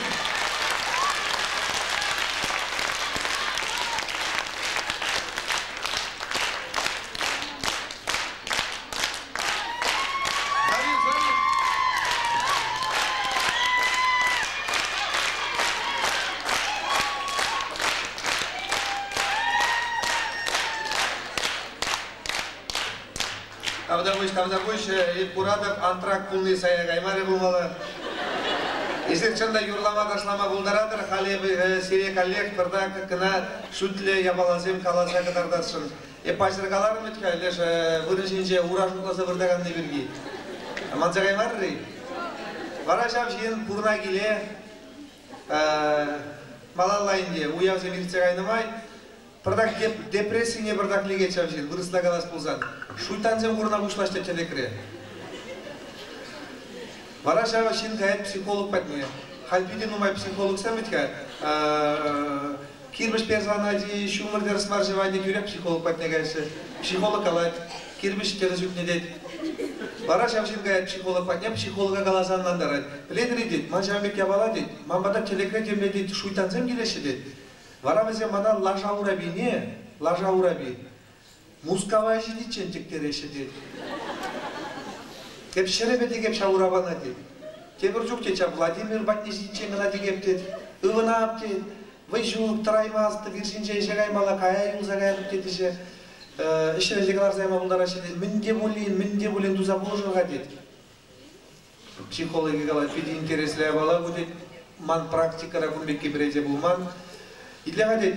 Salim. Тавдабуш, Пурадов антрак пулный саягаймары булмалы. Исерчанда юрлама ташлама булдарадыр, хали сирек аллех пырдак кына шутле ябалазем каласа катардашын. Пачыргаларым өткә, леш вырышынче урашукласа вырдаганны бирги. Манзагаймары. Варашав жиын пурна киле, малалайынде, уявзе милиция гайнымай, пырдак депрессияне пырдак лиге чав жиын, вырысла калас пулзан. Шуйтанзем курна бушлашты телекре. Варашава шин кайт психолог патне. Хальпидин умай психолог самитка. Кирбиш персонади шумер дер смаржевание юрек психолог патне гайсы. Психолог алайт. Кирбиш терезюк не дед. Варашава шин кайт психолог патне, психолога галазаннан дарайт. Ледри дед, манжамбек ябала дед. Мамбада телекре демле дед шуйтанзем келеши дед. Варамезе мана лажа ураби не, лажа ураби. Мускавай жидит чентик тереши дед. Кеп шеребети кеп шаурабана дед. Кебір жүк дед, Владимир Батнежит чеңіла дегеп дед. Ывынап дед. Выжук, траймазды, виржинже жегаймала, кая юлзагайлып дедіше. Ішіне жегалар займа бұлдарашы дед. Мінде болейін, туза болжыға дед. Психологи қалай, педи интереслі бала бұл дед. Ман практикара күнбекке біреде бұл ман. Идлеға дед,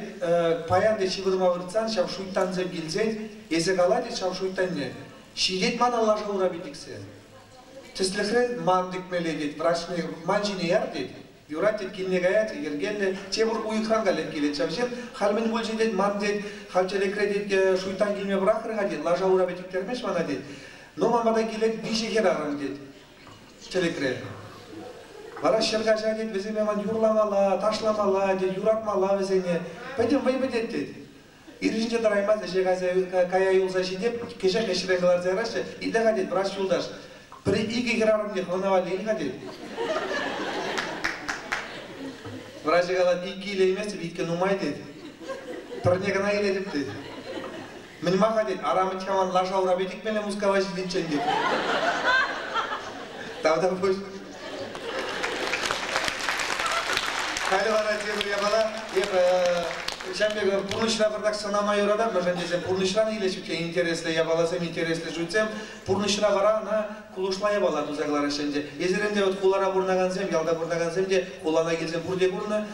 паян дед шивырма выртсан, шав шуйттан зем келзен, езі қала дед, шав шуйттан не. Шидет ман аллаша ура бедіксе. Тісліхрен ман декмеле дед, врачны ман жіне яр дед. Юрат дед келіне гаят, ергелі, чебір уйықран қален келет. Шав жен, халмен бол жен дед, ман дед, халчелекре дед, шуйттан келме бұрақырға дед, лажа ура бедіктермеш мана дед. Но мамада келет, бишекер ағын дед, челекре. Вара шергажа дед, веземе ман юрламала, ташламала дед, юратмала везене. Пойдем вайбы дед дед. Иржинже дараймаз, жегазе кая юлза жидеп, кеша кешірегілар зайрашы, идеға дед, врач юлдаш. Бір игі керарым дед, ғынава лейіға дед. Врач егалат игі иле емес деп, итке нумай дед. Тұрне ғана еле деп дед. Мен маға дейді, арамы чаман лажа ұрап едік мене музыкава жиденчен дейді. Тавда бош. Кайлы бара тезір ябала, Шамбегі пұрнышыра бірдақ санамай ұрада, мәжен десем, пұрнышыраны елешіпке интереслі ябаласам, интереслі жүйтсем, пұрнышыра бара, ана құлышла ябала тұзағылар ішінде. Езерінде өт құлара бұрнаған зем, ялда бұрнаған зем де, құлана келсем бұрде бұрны.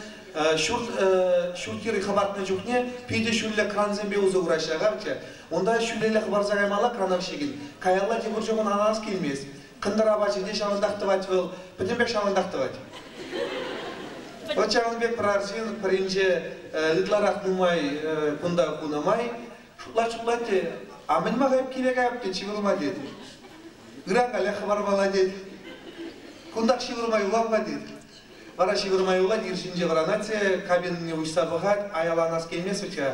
Шүркері қабатны жүхне, пейді шүлі кран зембе ұзы ұрайшаға бітсе. Онда шүлелі қыбар зағаймала кранам шегін. Каялла те бұр жоғын анас келмес. Қындыра бачы де шағындақты бәті бұл, бүтінбек шағындақты бәті. Вот Чағынбек Прарзин, бірінші ұтларақ нұмай, күнда күнамай, шұқла де, а мен мағайып керек әп де, чивырма деді. Ғырақ әлі қыбар бала деді. Күндақ шивырмай ұланға деді. Бара шивырмай ұлан, ершінже ғыранатсе, кабиніне ұшса бұғат, аяланас келмес өтке.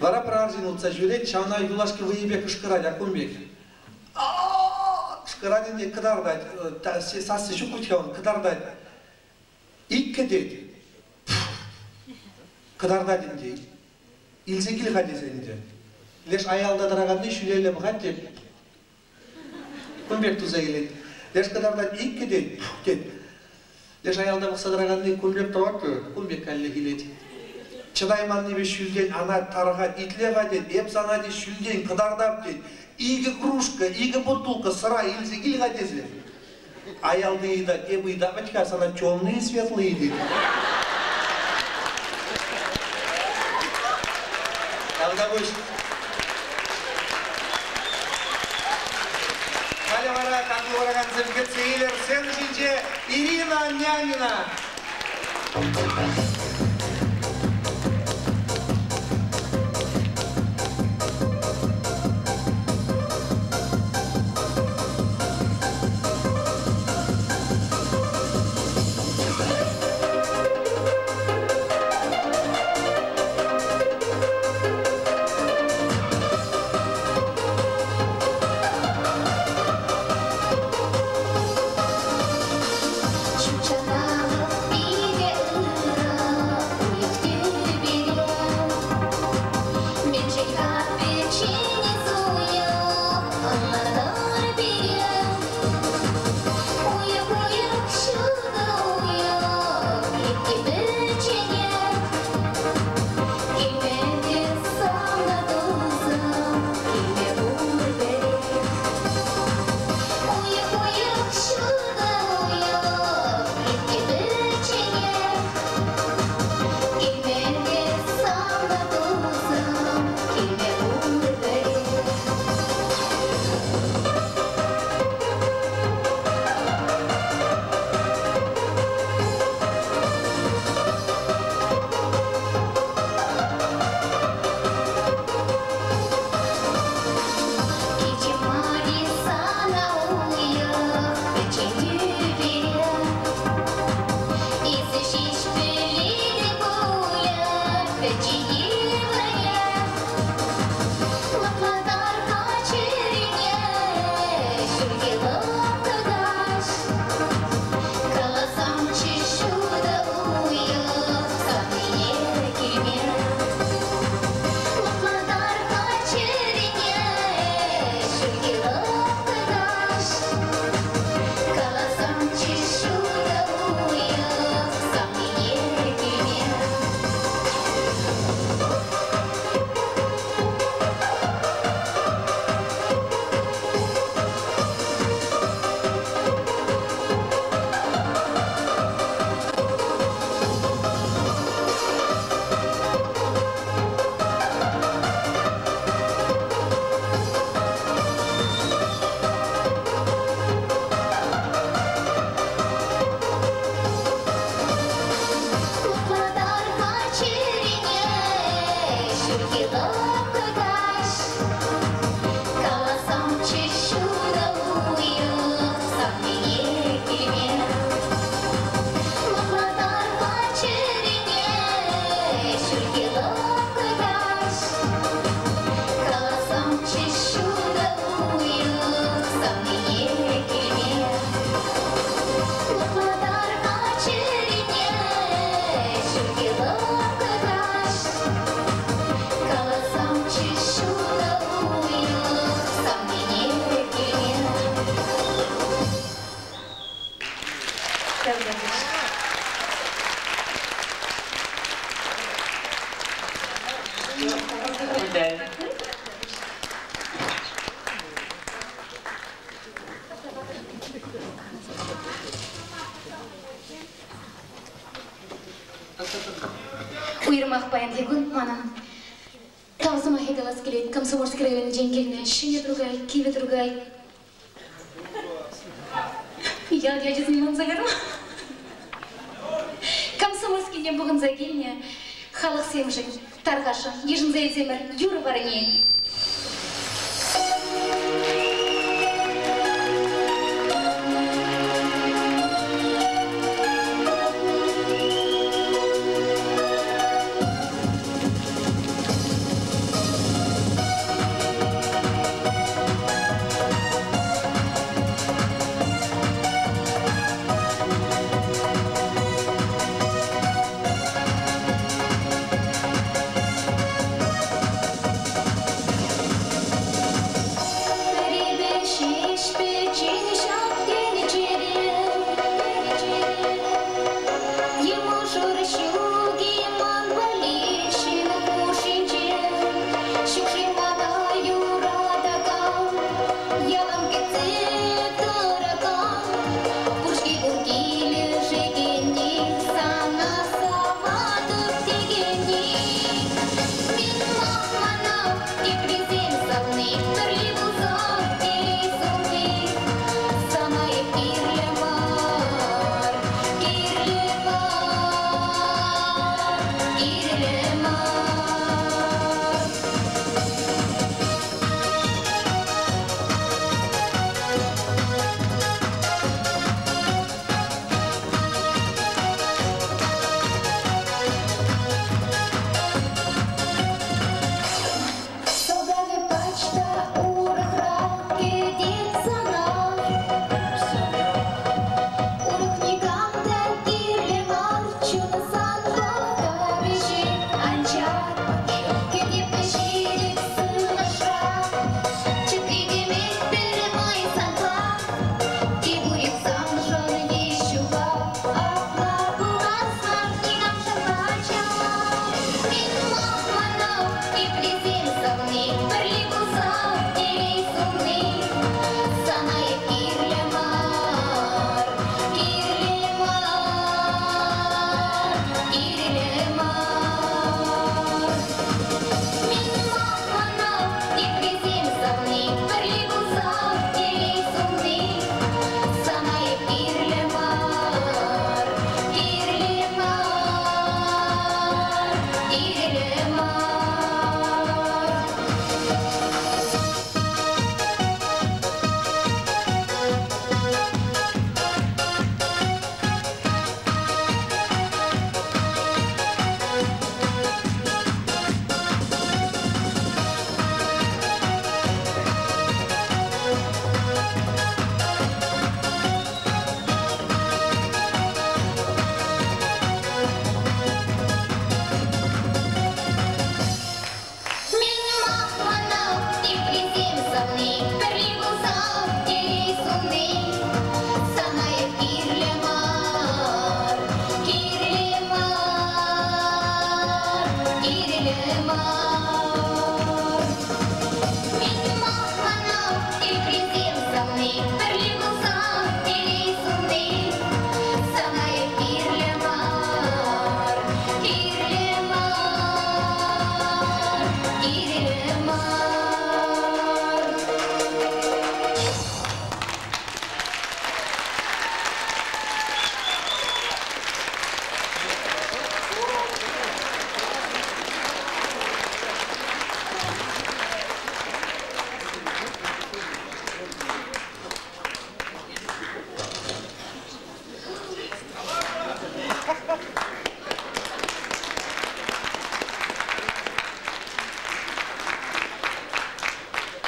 Бара Прарзин ұтса жүрет, шауна юлашки выебек ұшқырады, Акунбек. Кырадинде кыдардайды, сасы жүк өткен кыдардайды. Икке дейді. Кыдардадинде. Илсекіл қадесенде. Леш аялда дырағанды шүлелі бұғат деп. Күнбек тұза келеді. Леш кыдардайды, икке дейді. Леш аялда бұқса дырағанды күнбек тауатты, күнбек кәлі келеді. Чыдайман небе шүлден ана тарыға итлеға дейді, еп сана дейді шүлден кыдардап дейді. Игі кружка, игі бутылка, сыра, илзе келға тезле. Аялды еда, кебы еда, бәтіка, сана темные, светлые дейді. Алда бұш. Қалі бара, қаңғы ораған зімгет сейлер, сен жинже Ирина Нянина. Чучана, биде ыры, Уйрмах паян дегун манам. Тавзыма хегалас келет, комсомольский район деньгельная, шине другая, киве другая. Я глядя заниман загарма. Комсомольский день бугын загильня, халық семжик, таргаша, ежін зайземер, юры барыне.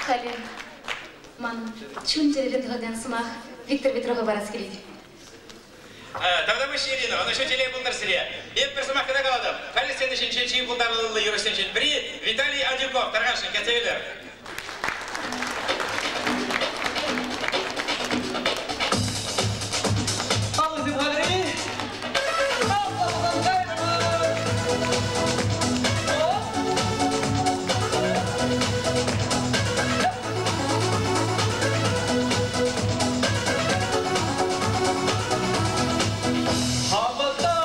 Халин, ман, чунтерен тыгыдан сымах, Виктор Ветрога барас келеді. Тогда мы Ирина, он еще телей был на селе. И персонаж когда голодом. Халин сен için чечи булдарылы юрысен için. При Виталий Адюков, Таргашин, Катевилер. Havadan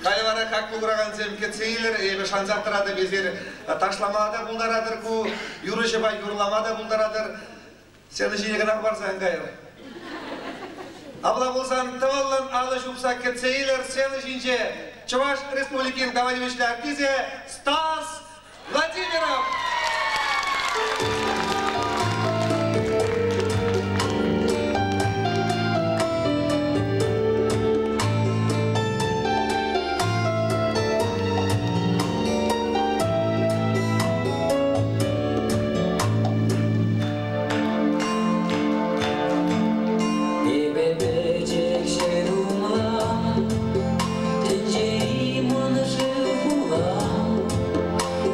Кайвара как булдыраган земке цейлер, эбе шанзаттырады безер ташламада булдарадыр ку, юрышы бай юрламада булдарадыр. Сені жинегін барсан кайыр. Абла болсан таваллан алы жупса кетсейлер, сені жинже Чуваш Республикин говоривший артизе Стас Владимиров.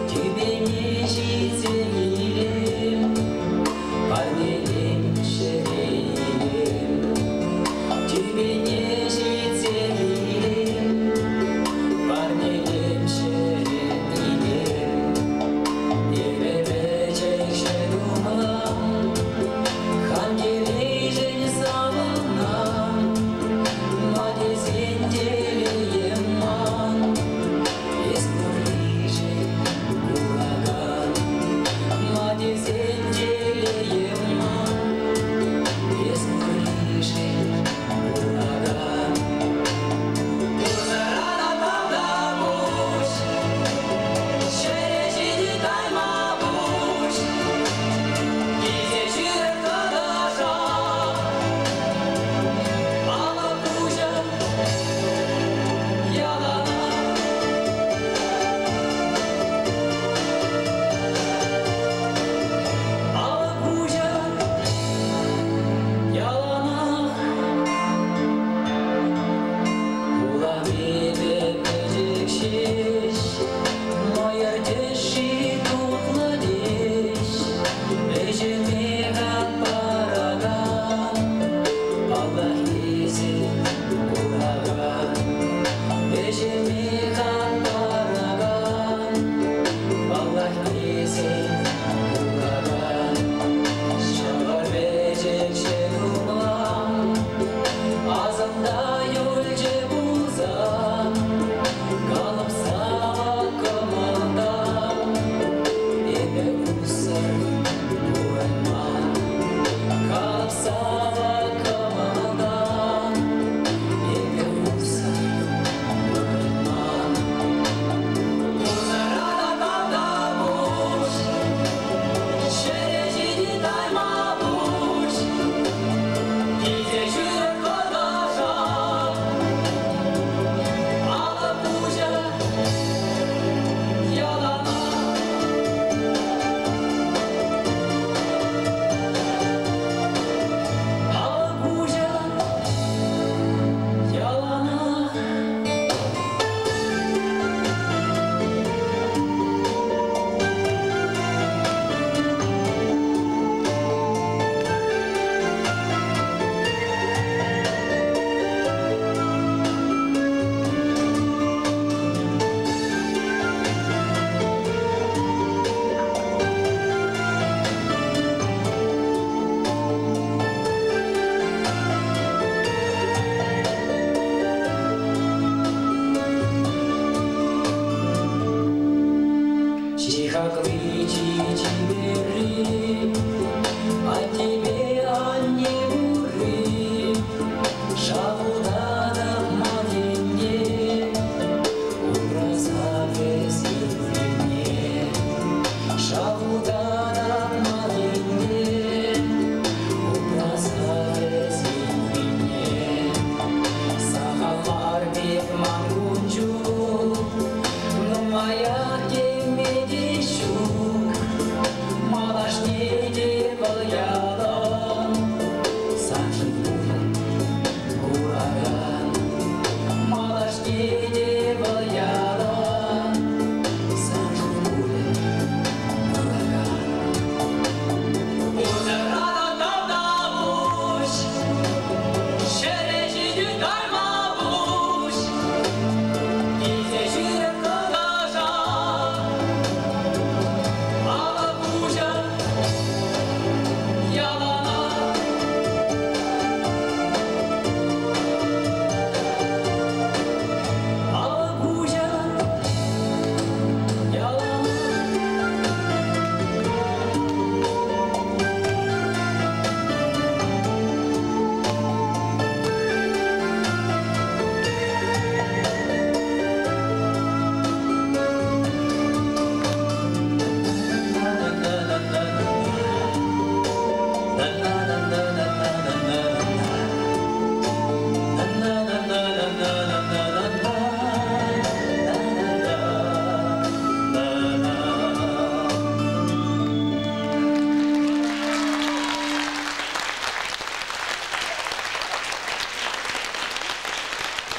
Тебе не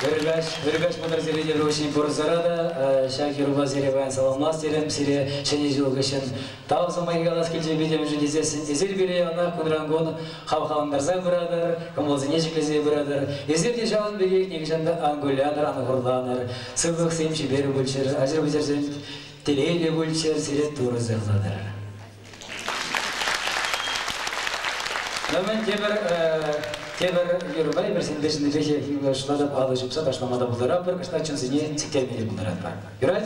Өргаш модерзеледе очень порзарада, шакир базереван саламлас терем сире шенежил гышын. Тавза майгалас келже бедем жүдезесін. Эзер бере ана кунрангон хавхаландарза бұрадыр, комолзыне жеклезе бұрадыр. Эзерде жауын берек негжанда ангуляныр, анығырланыр. Сылық семші бері бөлшір, ажыр бөзерзен телейле бөлшір, сирет туры зырладыр. Нөмен Тебір Юрбай бір сендешінде жеке шыладап алы жүпса ташламада бұлдыра бір кішта чынсыне циктермеде бұлдырат бар. Юрай?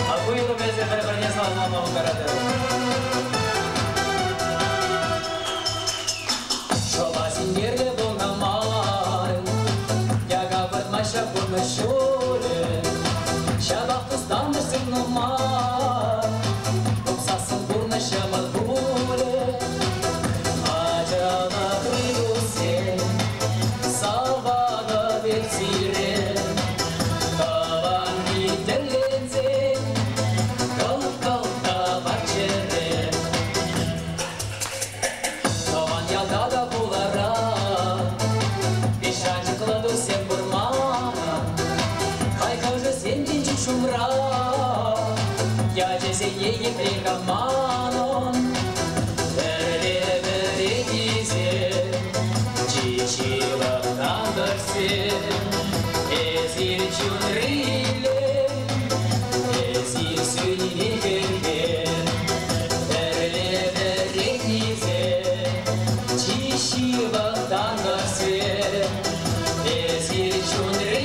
Ақуылы бәзе бір-біріне салмама бұлдырады. Шоласиндерде Шапурна шоле, шабах тустанды сымнума, Тупсасын бурна шамал буле, Ажала крылусе, Салвада бексире, Каван гителензе, Кал-калта бачере, Каван ялдада булара, Бешанчы кладу сен бурма, Шумра, я здесь ей прикаманом, берегизе, чичила тандарсе, эзир чунриле, эзир сюнигерге, берегизе, чичила тандарсе, эзир чунриле.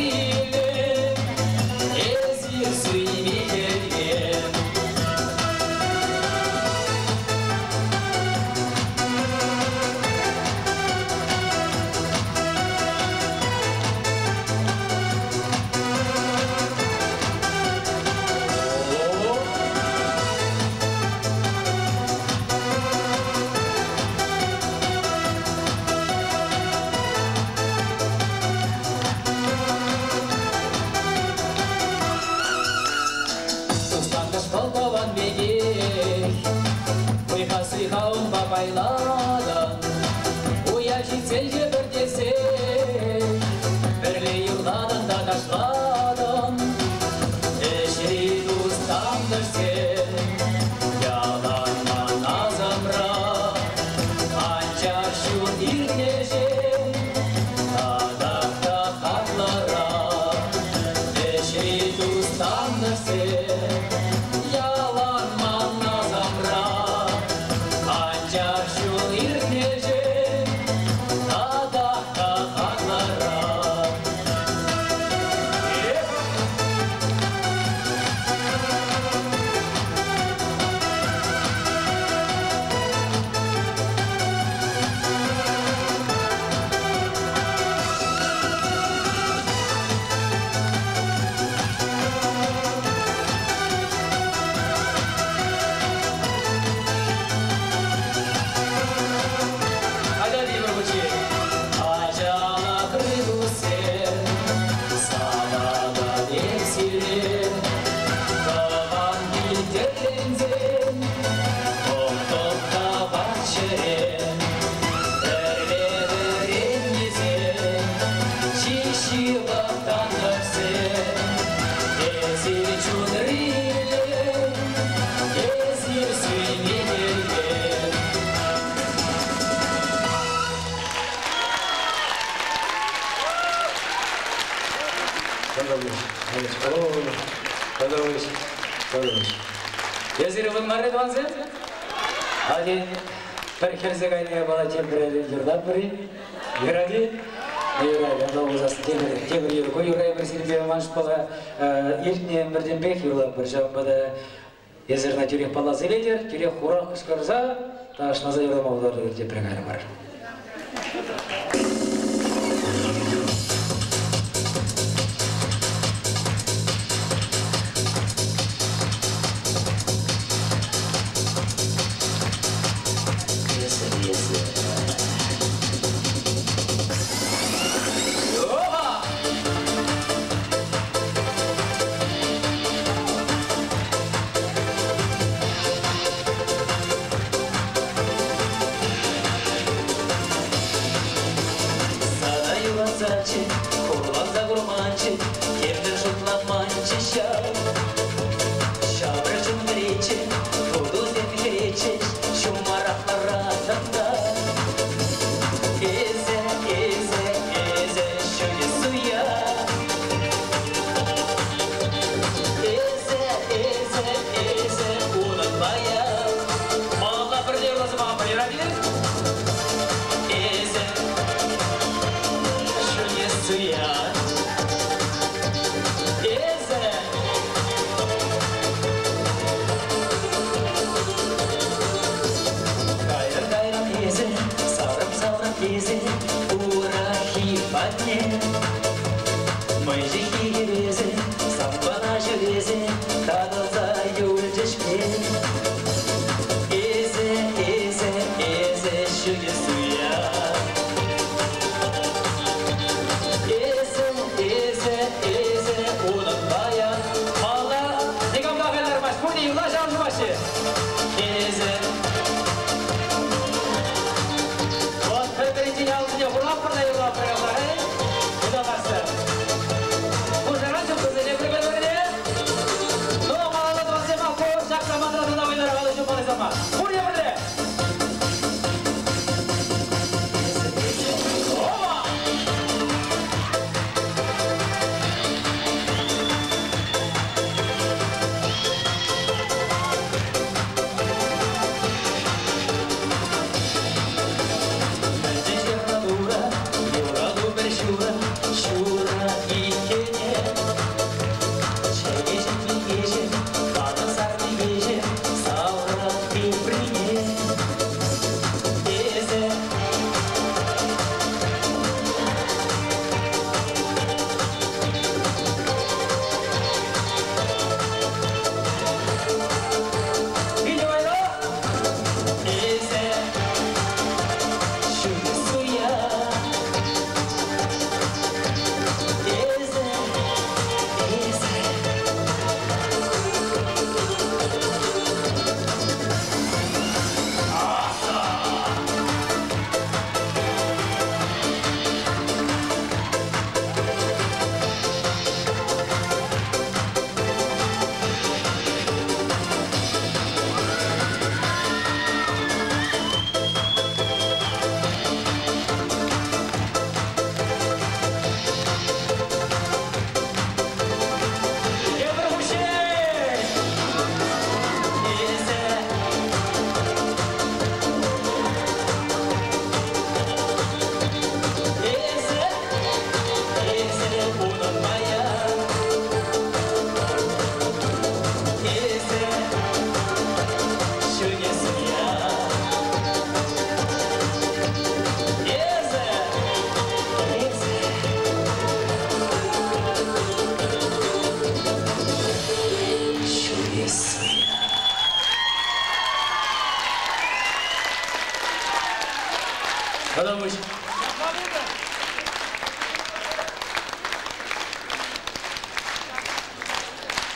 Bayladan, uyacı selce bir dese, Berle yıllardan da taşladan, Eşri dostandır sen, Yalanman azamra, Ancak şu dirneje, Adakta haklara, Eşri dostandır sen, Yalanman azamra, Yaşul irnece, adakta haklara. Yazır bunu marret vanzet. Hadi perkerze gaynaya bana tempereli yurdat biri. Yuradi. Yuradi. Anda uzas temper yuru koy yuraya bir seni bir manş pala. İlkne birden bek yurlap bir şap bada. Yazır na türek pala zelidir. Türek hura kışkarza. Taş naza yurama ulardır temper gaynı var.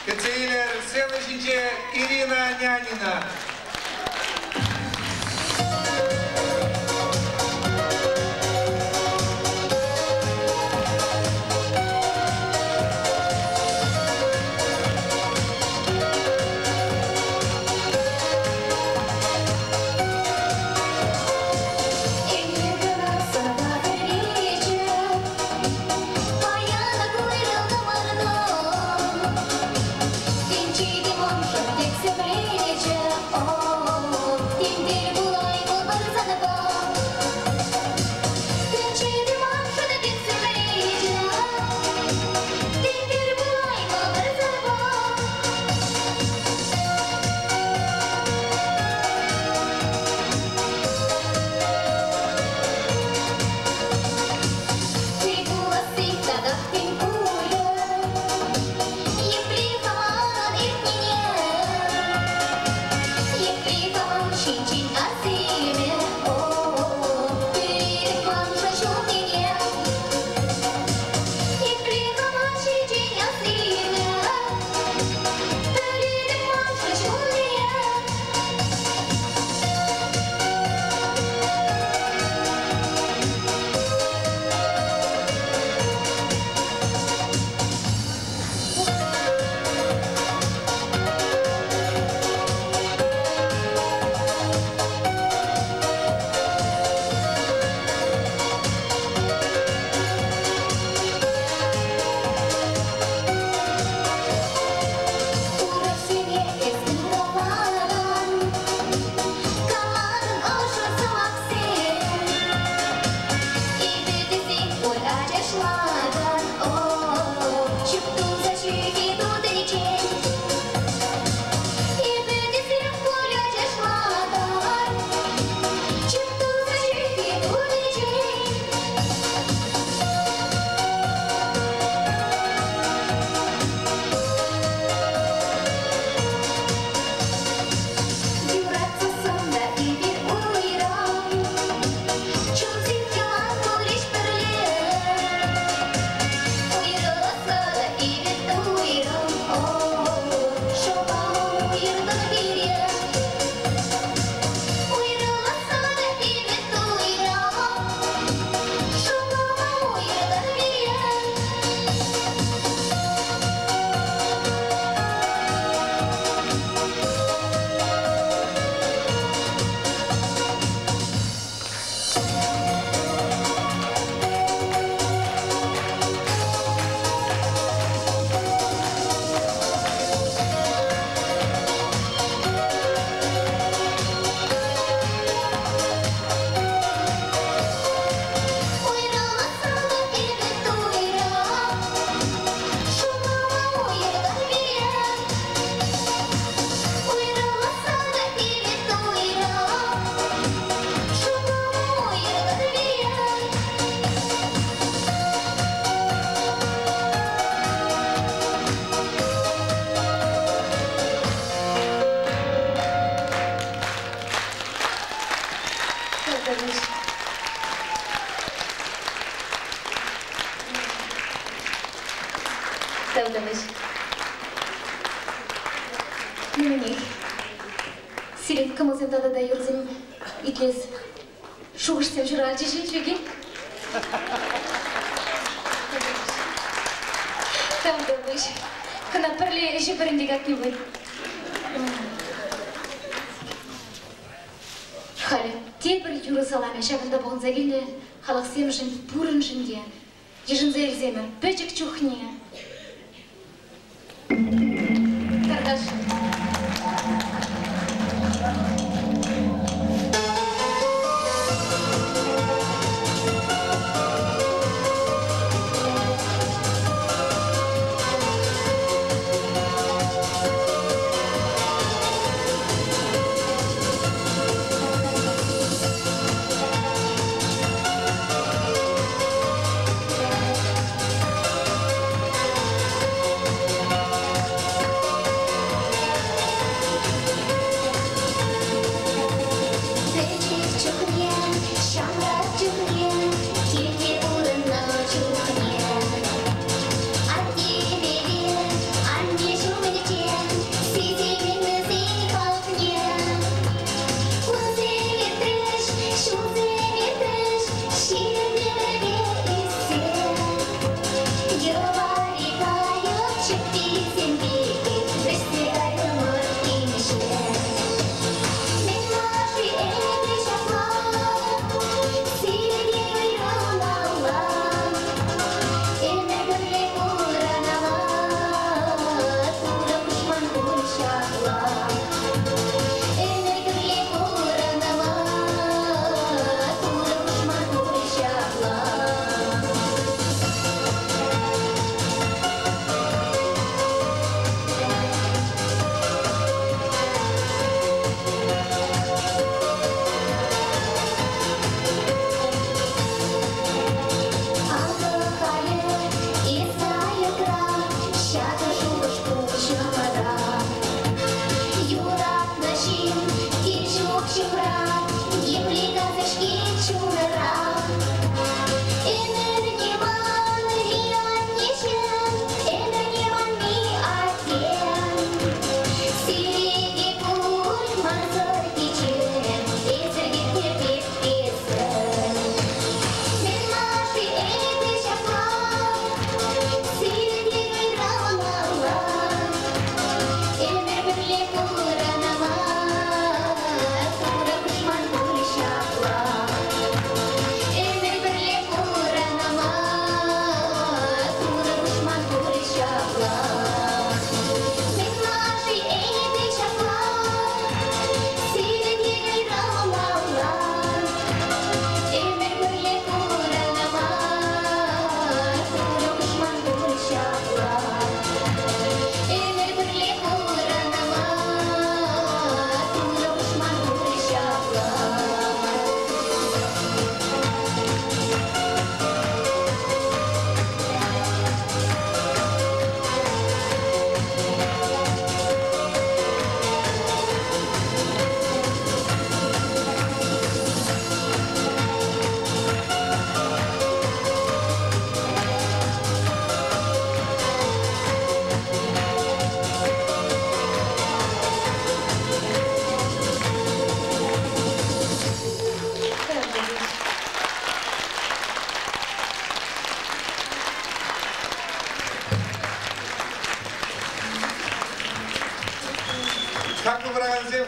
Кацейлер, следующая Ирина Нянина. Tavdamış. Немене? Сирен кымылсен тадада юрзем итлес. Шуғышсем жүрал жешен жөген. Тавдаmış. Кына пірле іші біріндегі атне бөй. Халі, те бір юры саламе шағында болынза келі, халық семжін пұрын жінде. Ежінза елземір, бөжік чухне. Тардаш.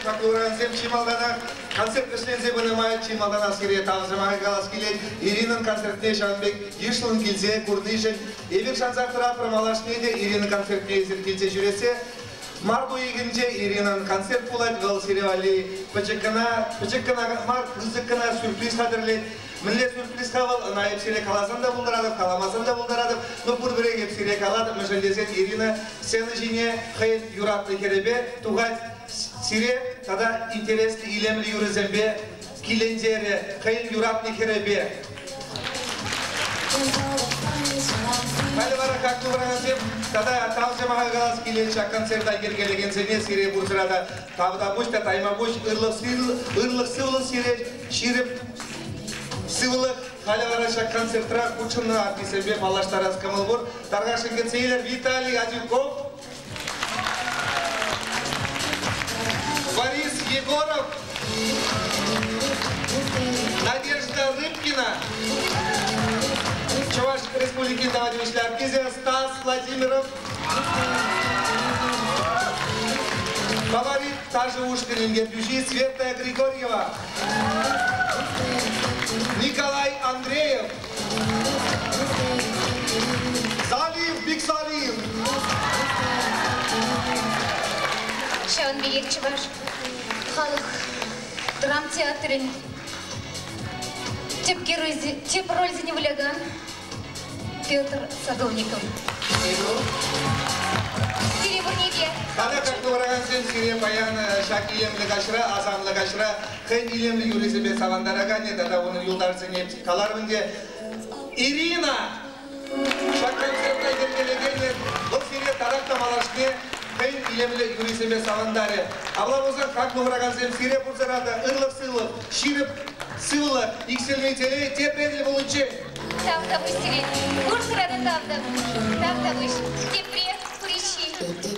Kakluranzem Çimaldana konser kışlenze bınımay Çimaldana sire tavzımaya galas kilet Irina'nın konsertine şanbek yışlın kilze kurnişin Evik şanzaktıra pırmalaşneydi Irina konsertine ezir kilze jürese Martu egince Irina'nın konser bulayt gal sirevali Pıçıkkına mar kızıkkına sürpriz hadırlet Millet sürpriz kaval, naip sire kalasan da bulduradım, kalamasan da bulduradım. Nupur bire gep sire kaladım, mesela Irina seni jine hayat yuratlı kerebe, tuğat sire tada interesli ilemli yürüzembe, kilencere, hayat yuratlı kerebe. Hadi bara kaklı bırakasım, tada tavsiyama galas kilençe konserda gelgen sene sire bu sırada tabda boş da tayma boş ırlık sıvılı sire şirip Sıvılık Халивараша концертрат учена артисебе Палаштарас Камылбур, Таргашин Гецейлер Виталий Адюков, Борис Егоров, Надежда Рыбкина, Чувашской республики Давадевичля Аркизия Стас Владимиров, фаворит Тажиушкин Гербюжи Света Григорьева, Николай Андреев, Залиев Биксалиев. Шан Биек Чуваш, халық драм театрын теп роль занявляган Петр Садовников. Когда как говорят, сирия баян шакилем легашра, азам легашра, хэн илем юрисебе савандарагане, тогда он юлдарцене каларвенде. Ирина, шакконцертна гергелегене, бұл сирия таракта малашне, хэн илем юрисебе савандаре. Аблабузан как говорят, сирия пурзарада, ырлық сылық, ширып сылық, икселмейтеле, теперлі болыче. Там-то выстелить, курс рада там-то, тепре, курищи.